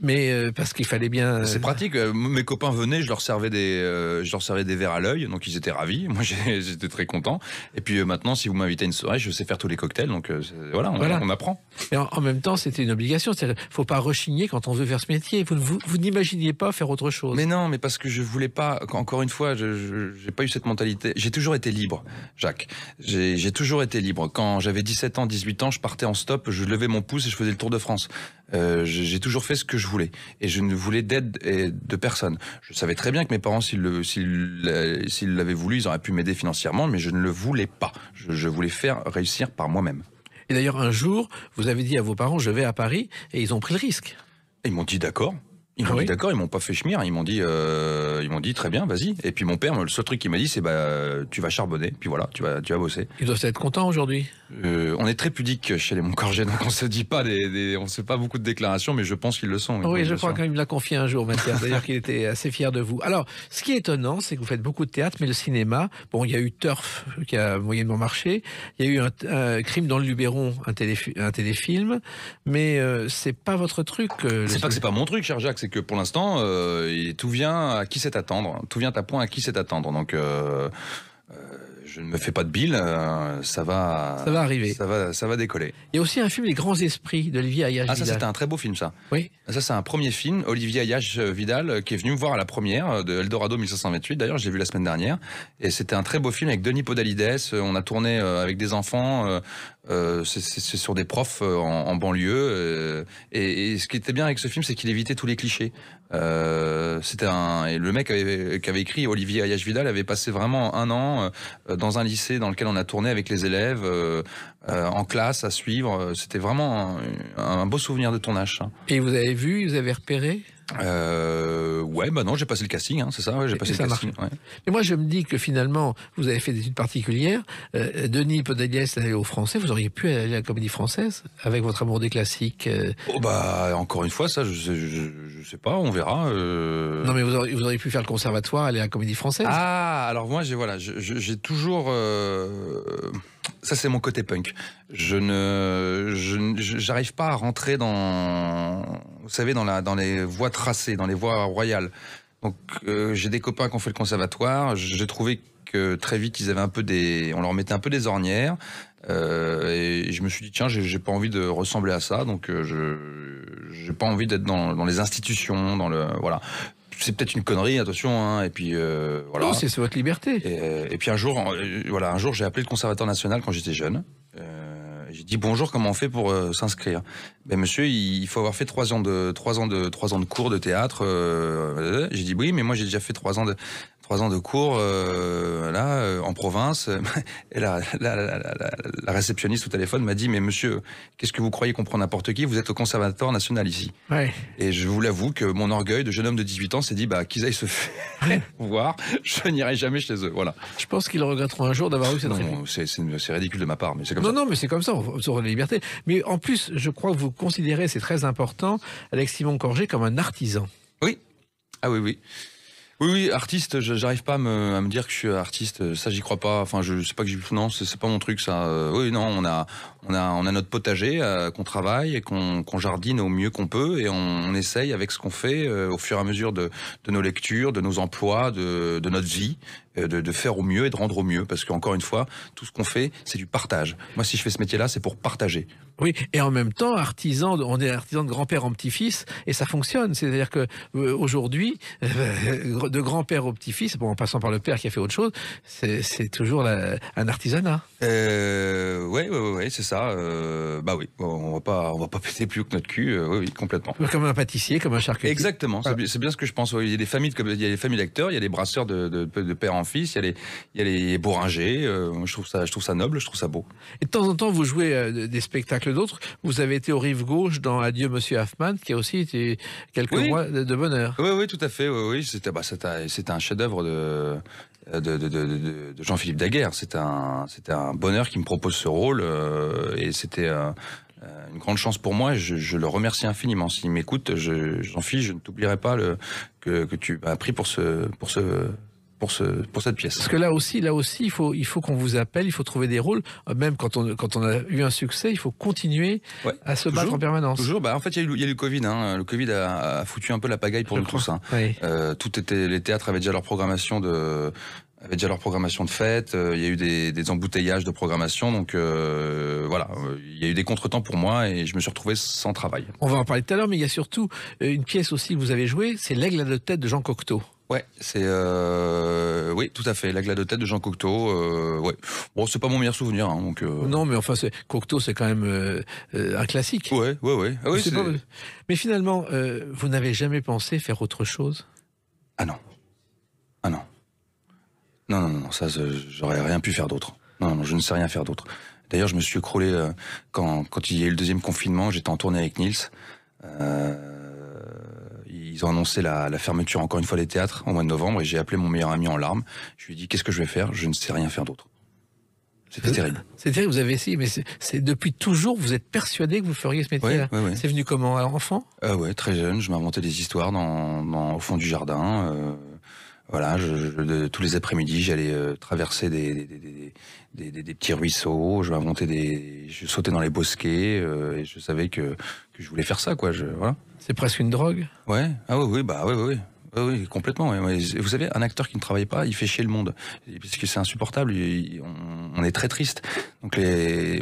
Mais parce qu'il fallait bien... C'est pratique. Mes copains venaient, je leur servais des verres à l'œil, donc ils étaient ravis. Moi, j'étais très content. Et puis maintenant, si vous m'invitez à une soirée, je sais faire tous les cocktails, donc on apprend. Et en même temps, c'était une obligation. Il ne faut pas rechigner quand on veut faire ce métier. Vous n'imaginiez pas faire autre chose. Mais non, mais parce que je voulais pas... Encore une fois, je n'ai pas eu cette mentalité. J'ai toujours été libre, Jacques. J'ai toujours été libre. Quand j'avais 17 ans, 18 ans, je partais en stop, je levais mon pouce et je faisais le tour de France. J'ai toujours fait ce que je voulais. Et je ne voulais d'aide de personne. Je savais très bien que mes parents, s'ils l'avaient voulu, ils auraient pu m'aider financièrement, mais je ne le voulais pas. Je voulais faire réussir par moi-même. Et d'ailleurs, un jour, vous avez dit à vos parents, je vais à Paris, et ils ont pris le risque. Et ils m'ont dit d'accord. Ils m'ont dit d'accord, ils m'ont pas fait chemir, ils m'ont dit très bien, vas-y. Et puis mon père, le seul truc qu'il m'a dit, c'est tu vas charbonner, puis voilà, tu vas bosser. Ils doivent être contents aujourd'hui. On est très pudique chez les Moncorgé, donc on se dit pas on se fait pas beaucoup de déclarations, mais je pense qu'ils le sont. Oui, je crois qu'il me l'a confié un jour, Mathias. D'ailleurs, qu'il était assez fier de vous. Alors, ce qui est étonnant, c'est que vous faites beaucoup de théâtre, mais le cinéma, bon, il y a eu Turf qui a moyennement marché, il y a eu un Crime dans le Luberon, un téléfilm, mais c'est pas votre truc. C'est pas que c'est pas mon truc, cher Jacques, c'est que pour l'instant, tout vient à qui sait attendre. Tout vient à point à qui sait attendre. Donc, je ne me fais pas de bile, ça va arriver. Ça va décoller. Il y a aussi un film Les Grands Esprits d'Olivier Ayache-Vidal. Ah, ça c'était un très beau film, ça. Oui. Ça c'est un premier film, Olivier Ayache-Vidal, qui est venu me voir à la première de Eldorado 1528. D'ailleurs, je l'ai vu la semaine dernière. Et c'était un très beau film avec Denis Podalides. On a tourné avec des enfants. C'est sur des profs en banlieue. Et ce qui était bien avec ce film, c'est qu'il évitait tous les clichés. Et le mec qui avait écrit Olivier Ayache-Vidal avait passé vraiment un an dans un lycée dans lequel on a tourné avec les élèves en classe à suivre. C'était vraiment un beau souvenir de tournage. Et vous avez vu, vous avez repéré? Ouais, non, j'ai passé le casting, c'est ça, j'ai passé le casting. Ouais. Mais moi, je me dis que finalement, vous avez fait des études particulières. Denis Podalides est allé au français, vous auriez pu aller à la Comédie Française avec votre amour des classiques. Encore une fois, ça, je sais pas, on verra. Non, mais vous auriez pu faire le conservatoire, aller à la Comédie Française. Ah, alors moi, j'ai toujours. Ça, c'est mon côté punk. J'arrive pas à rentrer vous savez, dans les voies tracées, dans les voies royales. Donc, j'ai des copains qui ont fait le conservatoire. J'ai trouvé que très vite, ils avaient on leur mettait un peu des ornières. Et je me suis dit, tiens, j'ai pas envie de ressembler à ça. Donc, j'ai pas envie d'être dans les institutions, voilà. C'est peut-être une connerie, attention, et puis voilà. Non, c'est votre liberté. Et puis un jour, j'ai appelé le Conservatoire national quand j'étais jeune. J'ai dit bonjour, comment on fait pour s'inscrire? Monsieur, il faut avoir fait 3 ans de cours de théâtre. J'ai dit oui, mais moi j'ai déjà fait 3 ans de cours en province. Et la réceptionniste au téléphone m'a dit mais monsieur, qu'est-ce que vous croyez qu'on prend n'importe qui? Vous êtes au Conservatoire national ici. Ouais. Et je vous l'avoue que mon orgueil de jeune homme de 18 ans s'est dit qu'ils aillent se faire voir. Je n'irai jamais chez eux. Voilà. Je pense qu'ils regretteront un jour d'avoir eu cette Non, c'est ridicule de ma part, mais c'est comme ça. Non, mais c'est comme ça, on aura la liberté. Mais en plus, je crois que vous considérez, c'est très important, Alexis Moncorgé comme un artisan. Oui. Ah oui. Oui, artiste, j'arrive pas à me dire que je suis artiste, ça j'y crois pas. Enfin, je sais pas que non, c'est pas mon truc ça. Oui, non, on a notre potager qu'on travaille et qu'on jardine au mieux qu'on peut et on essaye avec ce qu'on fait au fur et à mesure de nos lectures, de nos emplois, de notre vie, de faire au mieux et de rendre au mieux parce qu'encore une fois, tout ce qu'on fait, c'est du partage. Moi, si je fais ce métier-là, c'est pour partager. Oui, et en même temps, on est artisan de grand-père en petit-fils, et ça fonctionne. C'est-à-dire que aujourd'hui, de grand-père au petit-fils, en passant par le père qui a fait autre chose, c'est toujours un artisanat. Ouais, c'est ça. Oui, on va pas péter plus haut que notre cul. Oui, complètement. Comme un pâtissier, comme un charcutier. Exactement. Voilà. C'est bien ce que je pense. Il y a des familles d'acteurs, il y a des brasseurs de père en fils, il y a les bourringers. Je trouve ça noble, je trouve ça beau. Et de temps en temps, vous jouez des spectacles d'autres. Vous avez été au Rive Gauche dans Adieu Monsieur Hoffman, qui a aussi été quelques mois de bonheur. Oui, tout à fait. Oui. C'était un chef-d'œuvre de Jean-Philippe Daguerre. C'était un bonheur qui me propose ce rôle et c'était une grande chance pour moi. Et je le remercie infiniment. S'il m'écoute, Jean-Philippe, je ne t'oublierai pas que tu m'as pris pour cette pièce. Parce que là aussi, il faut qu'on vous appelle, il faut trouver des rôles. Même quand on a eu un succès, il faut continuer à se battre en permanence. Toujours. En fait, il y a eu le Covid. Le Covid a foutu un peu la pagaille pour nous tous. Oui. Les théâtres avaient déjà leur programmation de fête. Il y a eu des embouteillages de programmation. Donc voilà, il y a eu des contretemps pour moi et je me suis retrouvé sans travail. On va en parler tout à l'heure, mais il y a surtout une pièce aussi que vous avez jouée, c'est L'Aigle à 2 têtes de Jean Cocteau. Ouais, c'est oui, tout à fait, L'Aigle à 2 têtes de Jean Cocteau. Ouais. Bon, c'est pas mon meilleur souvenir, donc. Non, mais enfin, Cocteau, c'est quand même un classique. Ouais. Ah, oui, pas... Mais finalement, vous n'avez jamais pensé faire autre chose? Ah non. Non, ça, j'aurais rien pu faire d'autre. Non, je ne sais rien faire d'autre. D'ailleurs, je me suis écroulé quand il y a eu le deuxième confinement. J'étais en tournée avec Nils. ils ont annoncé la fermeture encore une fois des théâtres au mois de novembre et j'ai appelé mon meilleur ami en larmes. Je lui ai dit qu'est-ce que je vais faire? Je ne sais rien faire d'autre. C'était terrible. C'est terrible, vous avez essayé, mais c'est depuis toujours, vous êtes persuadé que vous feriez ce métier-là. Ouais. C'est venu comment, alors, enfant? Ouais, très jeune, je m'inventais des histoires au fond du jardin. Voilà, tous les après-midi, j'allais traverser des petits ruisseaux, je sautais dans les bosquets et je savais que je voulais faire ça, quoi. Voilà. C'est presque une drogue? Ouais, oui. Oui, complètement. Ouais. Vous savez, un acteur qui ne travaille pas, il fait chier le monde, parce que c'est insupportable. On est très triste. Donc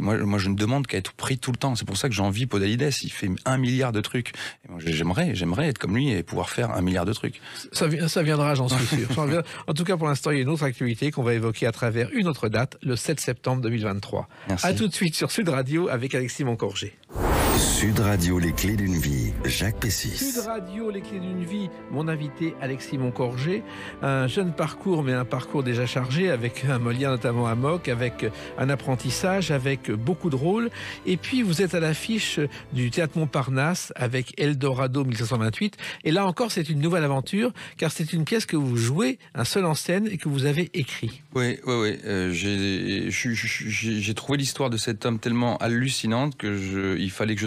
moi, je ne demande qu'à être pris tout le temps. C'est pour ça que j'envie Podalides. Il fait 1 milliard de trucs. Et moi, j'aimerais être comme lui et pouvoir faire 1 milliard de trucs. Ça viendra, j'en suis sûr. En tout cas, pour l'instant, il y a une autre activité qu'on va évoquer à travers une autre date, le 7 septembre 2023. Merci. À tout de suite sur Sud Radio avec Alexis Moncorgé. Sud Radio, les clés d'une vie, Jacques Pessis. Sud Radio, les clés d'une vie, mon invité Alexis Moncorgé. Un jeune parcours, mais un parcours déjà chargé, avec un lien notamment à Moc, avec un apprentissage, avec beaucoup de rôles. Et puis vous êtes à l'affiche du Théâtre Montparnasse avec Eldorado 1528. Et là encore, c'est une nouvelle aventure, car c'est une pièce que vous jouez, un seul en scène, et que vous avez écrit. Oui. J'ai trouvé l'histoire de cet homme tellement hallucinante que il fallait que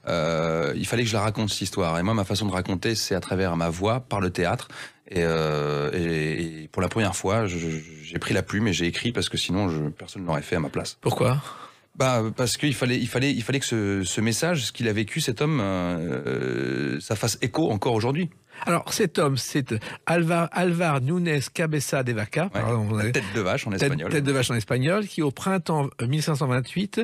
je la raconte, cette histoire. Et moi, ma façon de raconter, c'est à travers ma voix, par le théâtre. Et pour la première fois, j'ai pris la plume et j'ai écrit parce que sinon, personne ne l'aurait fait à ma place. Pourquoi ? Parce qu'il fallait que ce message, ce qu'il a vécu, cet homme, ça fasse écho encore aujourd'hui. Alors, cet homme, c'est Alvar Nunes Cabeza de Vaca. Ouais, Pardon, tête de vache en espagnol. Tête de vache en espagnol, qui au printemps 1528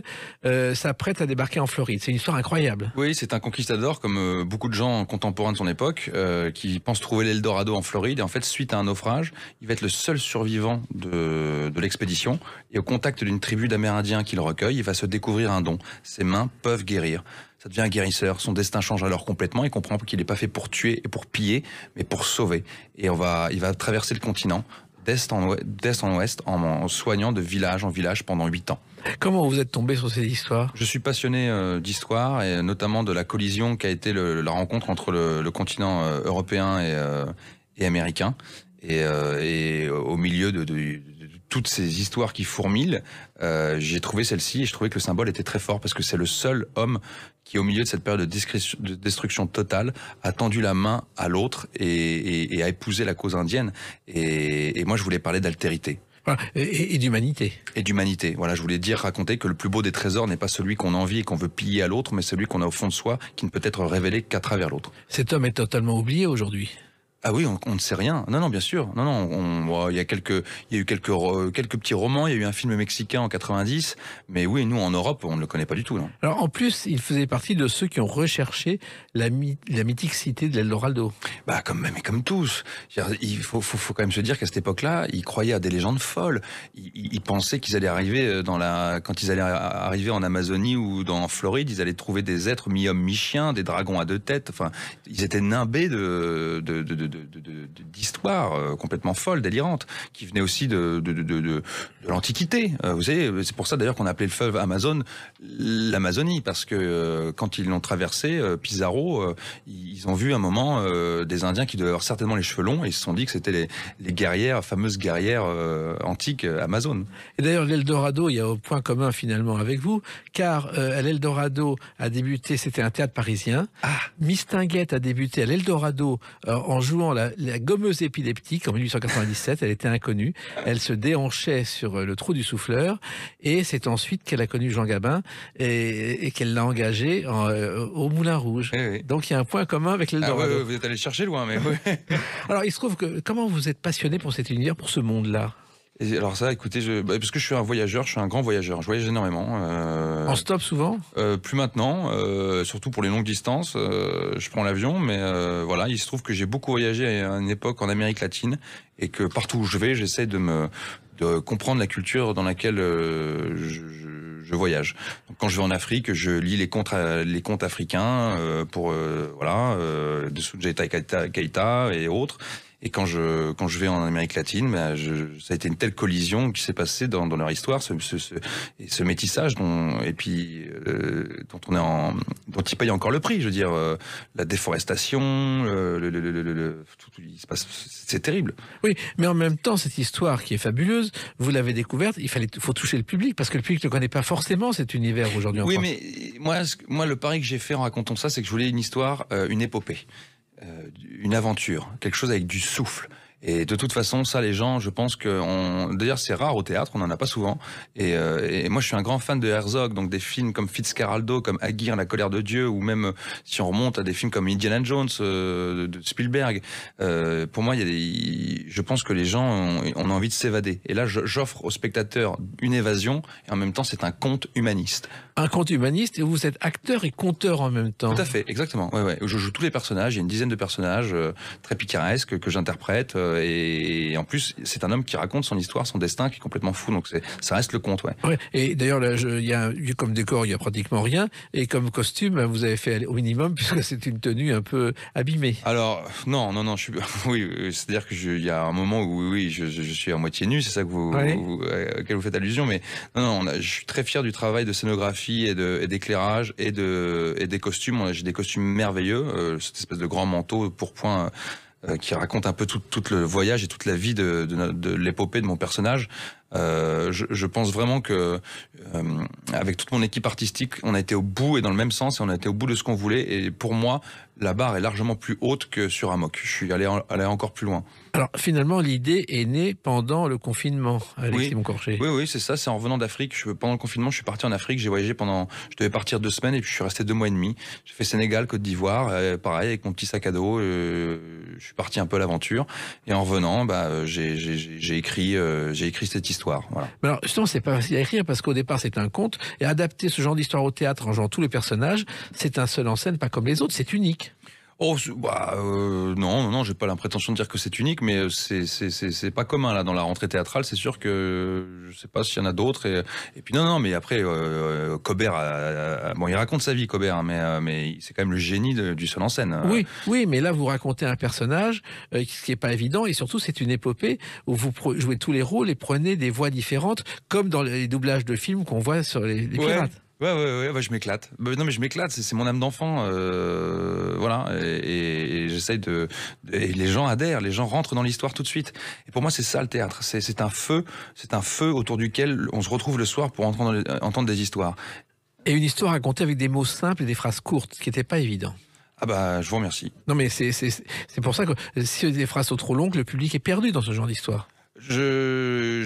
s'apprête à débarquer en Floride. C'est une histoire incroyable. Oui, c'est un conquistador, comme beaucoup de gens contemporains de son époque, qui pensent trouver l'Eldorado en Floride. Et en fait, suite à un naufrage, il va être le seul survivant de l'expédition. Et au contact d'une tribu d'Amérindiens qu'il recueille, il va se découvrir un don. Ses mains peuvent guérir. Ça devient un guérisseur. Son destin change alors complètement. Il comprend qu'il n'est pas fait pour tuer et pour piller, mais pour sauver. Et il va traverser le continent d'est en ouest en soignant de village en village pendant 8 ans. Comment vous êtes tombé sur ces histoires ? Je suis passionné d'histoire et notamment de la collision qu'a été la rencontre entre le continent européen et américain. Et au milieu de toutes ces histoires qui fourmillent, j'ai trouvé celle-ci et je trouvais que le symbole était très fort parce que c'est le seul homme qui, au milieu de cette période de destruction totale, a tendu la main à l'autre et a épousé la cause indienne. Et moi, je voulais parler d'altérité. Voilà. Et d'humanité. Et d'humanité. Voilà, je voulais raconter que le plus beau des trésors n'est pas celui qu'on envie et qu'on veut piller à l'autre, mais celui qu'on a au fond de soi, qui ne peut être révélé qu'à travers l'autre. Cet homme est totalement oublié aujourd'hui. Ah oui, on ne sait rien. Non, bien sûr. Il y a eu quelques petits romans. Il y a eu un film mexicain en 90. Mais oui, nous, en Europe, on ne le connaît pas du tout. Non. Alors, en plus, il faisait partie de ceux qui ont recherché la mythique cité de l'Eldorado. Comme tous. Il faut quand même se dire qu'à cette époque-là, ils croyaient à des légendes folles. Ils pensaient qu'ils allaient arriver quand ils allaient arriver en Amazonie ou en Floride, ils allaient trouver des êtres mi-hommes, mi-chiens, des dragons à 2 têtes. Enfin, ils étaient nimbés d'histoires complètement folles, délirantes, qui venaient aussi de l'Antiquité. Vous savez, c'est pour ça d'ailleurs qu'on a appelé le fleuve Amazon l'Amazonie, parce que quand ils l'ont traversé, Pizarro, ils ont vu un moment des Indiens qui devaient avoir certainement les cheveux longs, et ils se sont dit que c'était les fameuses guerrières antiques Amazones. Et d'ailleurs, l'Eldorado, il y a un point commun finalement avec vous, car l'Eldorado a débuté, c'était un théâtre parisien. Mistinguett a débuté à l'Eldorado en jouant la gommeuse épileptique en 1897. Elle était inconnue. Elle se déhanchait sur le trou du souffleur et c'est ensuite qu'elle a connu Jean Gabin et qu'elle l'a engagé au Moulin Rouge. Oui. Donc il y a un point commun avec l'Eldorado. Vous êtes allé chercher loin, mais oui. Alors il se trouve que comment vous êtes passionné pour cet univers, pour ce monde-là? Et alors ça, écoutez, parce que je suis un voyageur, je suis un grand voyageur, je voyage énormément. En stop souvent ? Plus maintenant, surtout pour les longues distances, je prends l'avion, mais voilà, il se trouve que j'ai beaucoup voyagé à une époque en Amérique latine et que partout où je vais, j'essaie de comprendre la culture dans laquelle je voyage. Donc, quand je vais en Afrique, je lis les contes africains de Soundjata Keita et autres. Et quand je vais en Amérique latine, ça a été une telle collision qui s'est passée dans leur histoire, ce métissage dont il paye encore le prix. Je veux dire, la déforestation, il se passe, c'est terrible. Oui, mais en même temps, cette histoire qui est fabuleuse, vous l'avez découverte, faut toucher le public, parce que le public ne connaît pas forcément cet univers aujourd'hui en France. Oui, mais moi, le pari que j'ai fait en racontant ça, c'est que je voulais une histoire, une épopée, une aventure, quelque chose avec du souffle. Et de toute façon, ça, les gens, je pense que... D'ailleurs, c'est rare au théâtre, on n'en a pas souvent. Et moi, je suis un grand fan de Herzog, donc des films comme Fitzcarraldo, comme Aguirre, La colère de Dieu, ou même, si on remonte à des films comme Indiana Jones, de Spielberg. Pour moi, je pense que les gens ont envie de s'évader. Et là, j'offre aux spectateurs une évasion, et en même temps, c'est un conte humaniste. Un conte humaniste, et vous êtes acteur et conteur en même temps. Tout à fait, exactement. Ouais. Je joue tous les personnages, il y a une dizaine de personnages très picaresques que j'interprète. Et en plus, c'est un homme qui raconte son histoire, son destin, qui est complètement fou. Donc ça reste le conte, ouais. Ouais. Et d'ailleurs, comme décor, il y a pratiquement rien. Et comme costume, vous avez fait au minimum, puisque c'est une tenue un peu abîmée. Alors, non, oui, c'est-à-dire il y a un moment où, oui, je suis à moitié nu, c'est ça que auquel vous faites allusion. Mais non, je suis très fier du travail de scénographie et d'éclairage et des costumes. J'ai des costumes merveilleux, cette espèce de grand manteau pourpoint qui raconte un peu tout le voyage et toute la vie de l'épopée de mon personnage. Je pense vraiment que avec toute mon équipe artistique, on a été au bout et dans le même sens, et on a été au bout de ce qu'on voulait. Et pour moi, la barre est largement plus haute que sur Amok. Je suis allé encore plus loin. Alors finalement, l'idée est née pendant le confinement, Alexis Moncorchet. Oui, c'est ça. C'est en revenant d'Afrique. Pendant le confinement, je suis parti en Afrique. J'ai voyagé je devais partir 2 semaines et puis je suis resté 2 mois et demi. J'ai fait Sénégal, Côte d'Ivoire, pareil avec mon petit sac à dos. Je suis parti un peu à l'aventure. Et en revenant, j'ai écrit cette histoire. Voilà. Mais alors justement, c'est pas facile à écrire parce qu'au départ, c'est un conte, et adapter ce genre d'histoire au théâtre en jouant tous les personnages, c'est un seul en scène, pas comme les autres. C'est unique. Non, j'ai pas l'impression de dire que c'est unique, mais c'est pas commun là dans la rentrée théâtrale. C'est sûr que je sais pas s'il y en a d'autres. Et puis non, mais après Cobert, il raconte sa vie, Cobert, hein, mais c'est quand même le génie du seul en scène. Oui, mais là vous racontez un personnage, ce qui est pas évident, et surtout c'est une épopée où vous jouez tous les rôles et prenez des voix différentes, comme dans les doublages de films qu'on voit sur les pirates. Ouais, je m'éclate. Non, mais je m'éclate, c'est mon âme d'enfant, voilà. Et j'essaye et les gens adhèrent, les gens rentrent dans l'histoire tout de suite. Et pour moi, c'est ça le théâtre. C'est un feu autour duquel on se retrouve le soir pour entendre des histoires. Et une histoire racontée avec des mots simples et des phrases courtes, ce qui n'était pas évident. Je vous remercie. Non, mais c'est pour ça que si des phrases sont trop longues, le public est perdu dans ce genre d'histoire. J'ai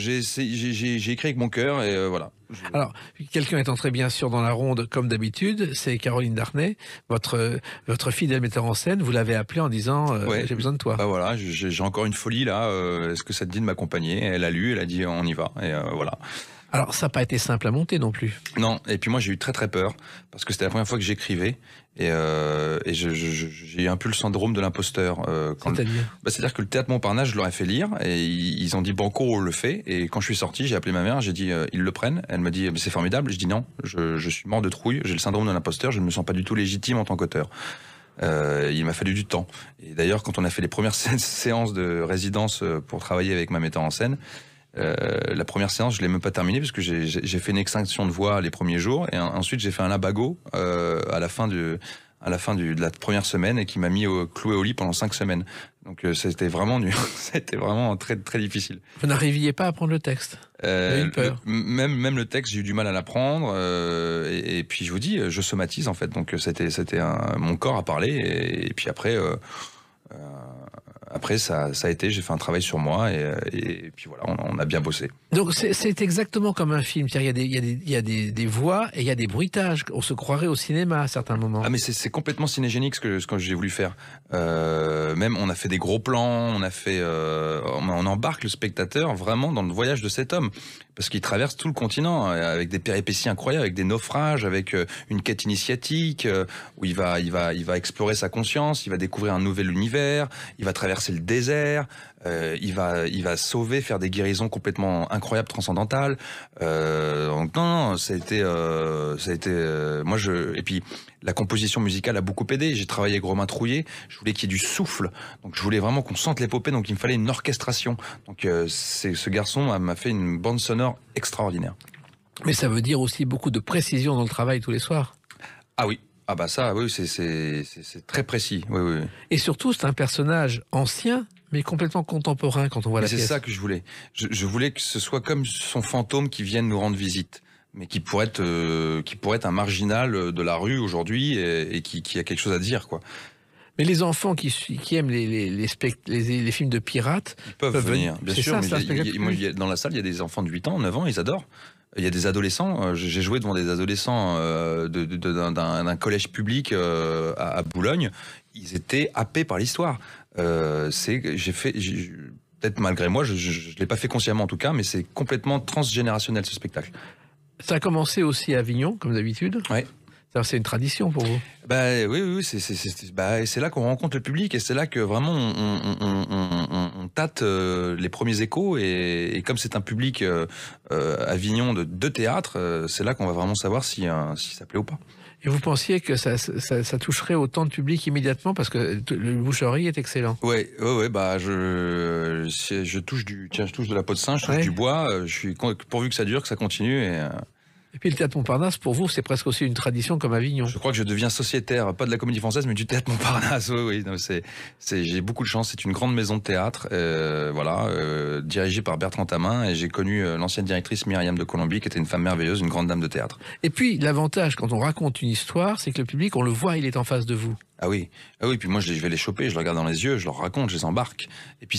écrit avec mon cœur et voilà. Alors, quelqu'un étant très bien sûr dans la ronde, comme d'habitude, c'est Caroline Darnay, votre fidèle metteur en scène. Vous l'avez appelée en disant j'ai besoin de toi. Voilà, j'ai encore une folie là. Est-ce que ça te dit de m'accompagner? Elle a lu, elle a dit on y va. Et voilà. Alors, ça n'a pas été simple à monter non plus. Non, et puis moi j'ai eu très très peur, parce que c'était la première fois que j'écrivais, et j'ai eu un peu le syndrome de l'imposteur. C'est-à-dire que le Théâtre Montparnasse, je leur ai fait lire, et ils ont dit banco, on le fait, et quand je suis sorti, j'ai appelé ma mère, j'ai dit ils le prennent, elle me dit c'est formidable, je dis non, je suis mort de trouille, j'ai le syndrome de l'imposteur, je ne me sens pas du tout légitime en tant qu'auteur. Il m'a fallu du temps. Et d'ailleurs, quand on a fait les premières séances de résidence pour travailler avec ma metteur en scène, la première séance, je l'ai même pas terminée parce que j'ai fait une extinction de voix les premiers jours, et ensuite j'ai fait un labago à la fin de la première semaine, et qui m'a mis cloué au lit pendant 5 semaines. Donc c'était vraiment c'était vraiment très très difficile. Vous n'arriviez pas à prendre le texte? Vous avez eu peur? Même le texte, j'ai eu du mal à l'apprendre, et puis je vous dis, je somatise en fait. Donc mon corps a parlé, et puis après. Après, ça a été, j'ai fait un travail sur moi, et puis voilà, on a bien bossé. Donc c'est exactement comme un film, il y a des voix et il y a des bruitages. On se croirait au cinéma à certains moments. Ah, mais c'est complètement cinégénique ce que j'ai voulu faire. Même on a fait des gros plans, on embarque le spectateur vraiment dans le voyage de cet homme, parce qu'il traverse tout le continent avec des péripéties incroyables, avec des naufrages, avec une quête initiatique où il va explorer sa conscience, il va découvrir un nouvel univers, il va traverser le désert, il va sauver, faire des guérisons complètement incroyables, transcendantales. Donc non, ça a été moi et puis La composition musicale a beaucoup aidé. J'ai travaillé avec Romain Trouillet. Je voulais qu'il y ait du souffle. Donc je voulais vraiment qu'on sente l'épopée. Donc il me fallait une orchestration. Donc ce garçon m'a fait une bande sonore extraordinaire. Mais ça veut dire aussi beaucoup de précision dans le travail tous les soirs. Ah oui. Ah bah ça, oui, c'est très précis. Oui, oui. Et surtout, c'est un personnage ancien, mais complètement contemporain quand on voit la pièce. C'est ça que je voulais. Je voulais que ce soit comme son fantôme qui vienne nous rendre visite, mais qui pourrait être un marginal de la rue aujourd'hui et qui a quelque chose à dire, quoi. Mais les enfants qui aiment les films de pirates ils peuvent venir, bien sûr. Ça, mais dans la salle, il y a des enfants de 8 ans, 9 ans, ils adorent. Il y a des adolescents, j'ai joué devant des adolescents d'un collège public à Boulogne, ils étaient happés par l'histoire. Peut-être malgré moi, je ne l'ai pas fait consciemment en tout cas, mais c'est complètement transgénérationnel ce spectacle. Ça a commencé aussi à Avignon, comme d'habitude. Ouais. C'est une tradition pour vous. Oui, c'est là qu'on rencontre le public et c'est là que vraiment on tâte les premiers échos et comme c'est un public Avignon de théâtre, c'est là qu'on va vraiment savoir si ça plaît ou pas. Et vous pensiez que ça toucherait autant de public immédiatement parce que le bouche-oreille est excellent. Ouais, je touche de la peau de singe, je touche du bois, je suis pourvu que ça dure, que ça continue Et puis le Théâtre Montparnasse, pour vous, c'est presque aussi une tradition comme Avignon. Je crois que je deviens sociétaire, pas de la Comédie Française, mais du Théâtre Montparnasse. Oui. J'ai beaucoup de chance. C'est une grande maison de théâtre, dirigée par Bertrand Tamin. Et j'ai connu l'ancienne directrice Myriam de Colombi, qui était une femme merveilleuse, une grande dame de théâtre. Et puis l'avantage, quand on raconte une histoire, c'est que le public, on le voit, il est en face de vous. Ah oui. Puis moi, je vais les choper, je les regarde dans les yeux, je leur raconte, je les embarque. Et puis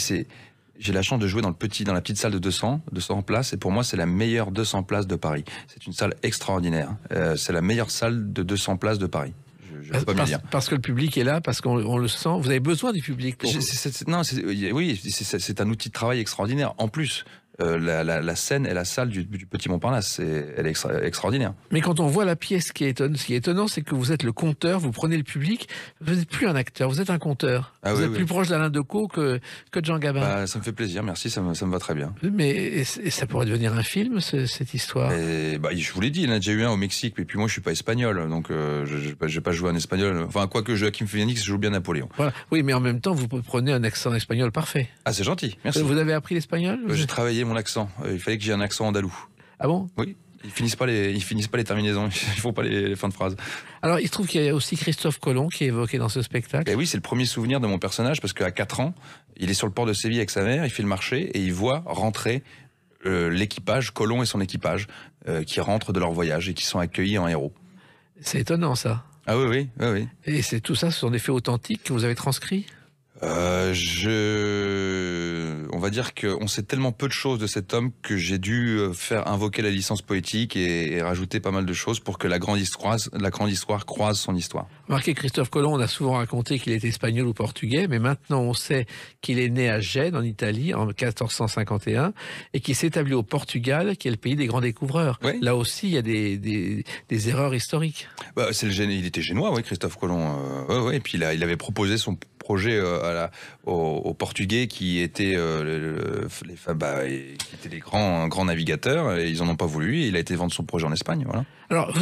j'ai la chance de jouer dans la petite salle de 200 places, et pour moi, c'est la meilleure 200 places de Paris. C'est une salle extraordinaire. C'est la meilleure salle de 200 places de Paris. Je peux pas mieux dire. Parce que le public est là, parce qu'on le sent. Vous avez besoin du public pour... c'est un outil de travail extraordinaire. En plus, la scène et la salle du Petit Montparnasse, elle est extraordinaire. Mais quand on voit la pièce, ce qui est étonnant, c'est que vous êtes le conteur, vous prenez le public, vous n'êtes plus un acteur, vous êtes un conteur. Vous êtes plus proche d'Alain Decaux que de Jean Gabin. Ça me fait plaisir, merci, ça me va très bien. Mais ça pourrait devenir un film, cette histoire. Je vous l'ai dit, il y en a déjà eu un au Mexique, et puis moi je suis pas espagnol, donc je vais pas jouer un espagnol. Enfin, quoique Joaquin Phoenix joue bien Napoléon. Voilà. Oui, mais en même temps, vous prenez un accent espagnol parfait. Ah, c'est gentil, merci. Vous avez appris l'espagnol? J'ai travaillé mon accent. Il fallait que j'ai un accent andalou. Ah bon? Oui. Ils finissent pas les terminaisons. Ils font pas les fins de phrases. Alors, il se trouve qu'il y a aussi Christophe Colomb qui est évoqué dans ce spectacle. Et oui, c'est le premier souvenir de mon personnage parce qu'à 4 ans, il est sur le port de Séville avec sa mère, il fait le marché et il voit rentrer l'équipage, Colomb et son équipage, qui rentrent de leur voyage et qui sont accueillis en héros. C'est étonnant, ça. Ah oui. Et tout ça, ce sont des faits authentiques que vous avez transcrits? On va dire qu'on sait tellement peu de choses de cet homme que j'ai dû faire invoquer la licence poétique et rajouter pas mal de choses pour que la grande histoire croise son histoire. Remarquez, Christophe Colomb, on a souvent raconté qu'il était espagnol ou portugais, mais maintenant on sait qu'il est né à Gênes, en Italie, en 1451, et qu'il s'est établi au Portugal, qui est le pays des grands découvreurs. Oui. Là aussi, il y a des erreurs historiques. Il était génois, oui, Christophe Colomb. Et puis il avait proposé son projet aux Portugais qui étaient les grands navigateurs, et ils en ont pas voulu, et il a été vendre son projet en Espagne, voilà. Alors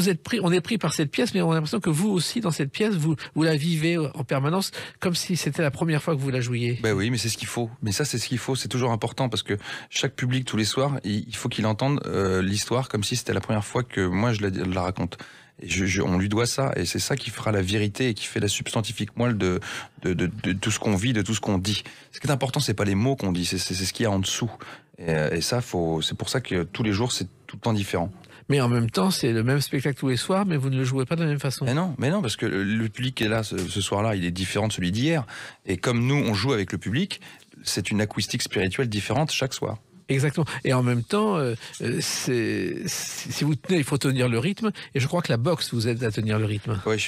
on est pris par cette pièce, mais on a l'impression que vous aussi, dans cette pièce, vous la vivez en permanence, comme si c'était la première fois que vous la jouiez. Oui, mais c'est ce qu'il faut. Mais ça, c'est ce qu'il faut. C'est toujours important parce que chaque public, tous les soirs, il faut qu'il entende l'histoire comme si c'était la première fois que moi je la raconte. Et on lui doit ça, et c'est ça qui fera la vérité et qui fait la substantifique moelle de tout ce qu'on vit, de tout ce qu'on dit. Ce qui est important, c'est pas les mots qu'on dit, c'est ce qu'il y a en dessous. Et ça, c'est pour ça que tous les jours, c'est tout le temps différent. Mais en même temps, c'est le même spectacle tous les soirs, mais vous ne le jouez pas de la même façon. Mais non, parce que le public qui est là ce soir-là, il est différent de celui d'hier. Et comme nous, on joue avec le public, c'est une acoustique spirituelle différente chaque soir. Exactement. Et en même temps, si vous tenez, il faut tenir le rythme. Et je crois que la boxe vous aide à tenir le rythme. Oui,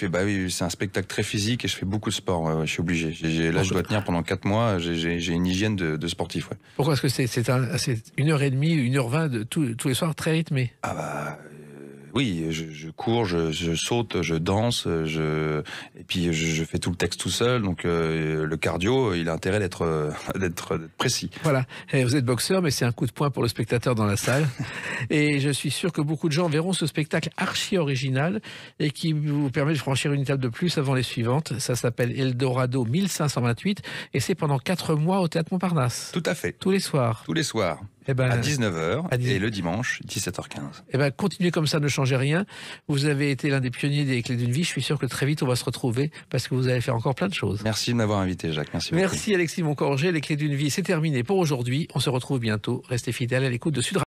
c'est un spectacle très physique et je fais beaucoup de sport. Ouais, je suis obligé. Là, je dois tenir pendant 4 mois. J'ai une hygiène de sportif. Ouais. Pourquoi est-ce que c'est 1h30, 1h20 tous les soirs très rythmé? Oui, je cours, je saute, je danse, et puis je fais tout le texte tout seul. Donc le cardio, il a intérêt d'être précis. Voilà, et vous êtes boxeur, mais c'est un coup de poing pour le spectateur dans la salle. Et je suis sûr que beaucoup de gens verront ce spectacle archi original et qui vous permet de franchir une étape de plus avant les suivantes. Ça s'appelle Eldorado 1528 et c'est pendant 4 mois au Théâtre Montparnasse. Tout à fait. Tous les soirs. Tous les soirs. Eh ben, À 19h à 10. et le dimanche, 17h15. Eh ben, continuez comme ça, ne changez rien. Vous avez été l'un des pionniers des Clés d'une vie. Je suis sûr que très vite, on va se retrouver parce que vous allez faire encore plein de choses. Merci de m'avoir invité, Jacques. Merci beaucoup. Merci Alexis Moncorgé. Les Clés d'une vie, c'est terminé pour aujourd'hui. On se retrouve bientôt. Restez fidèles à l'écoute de Sud Radio.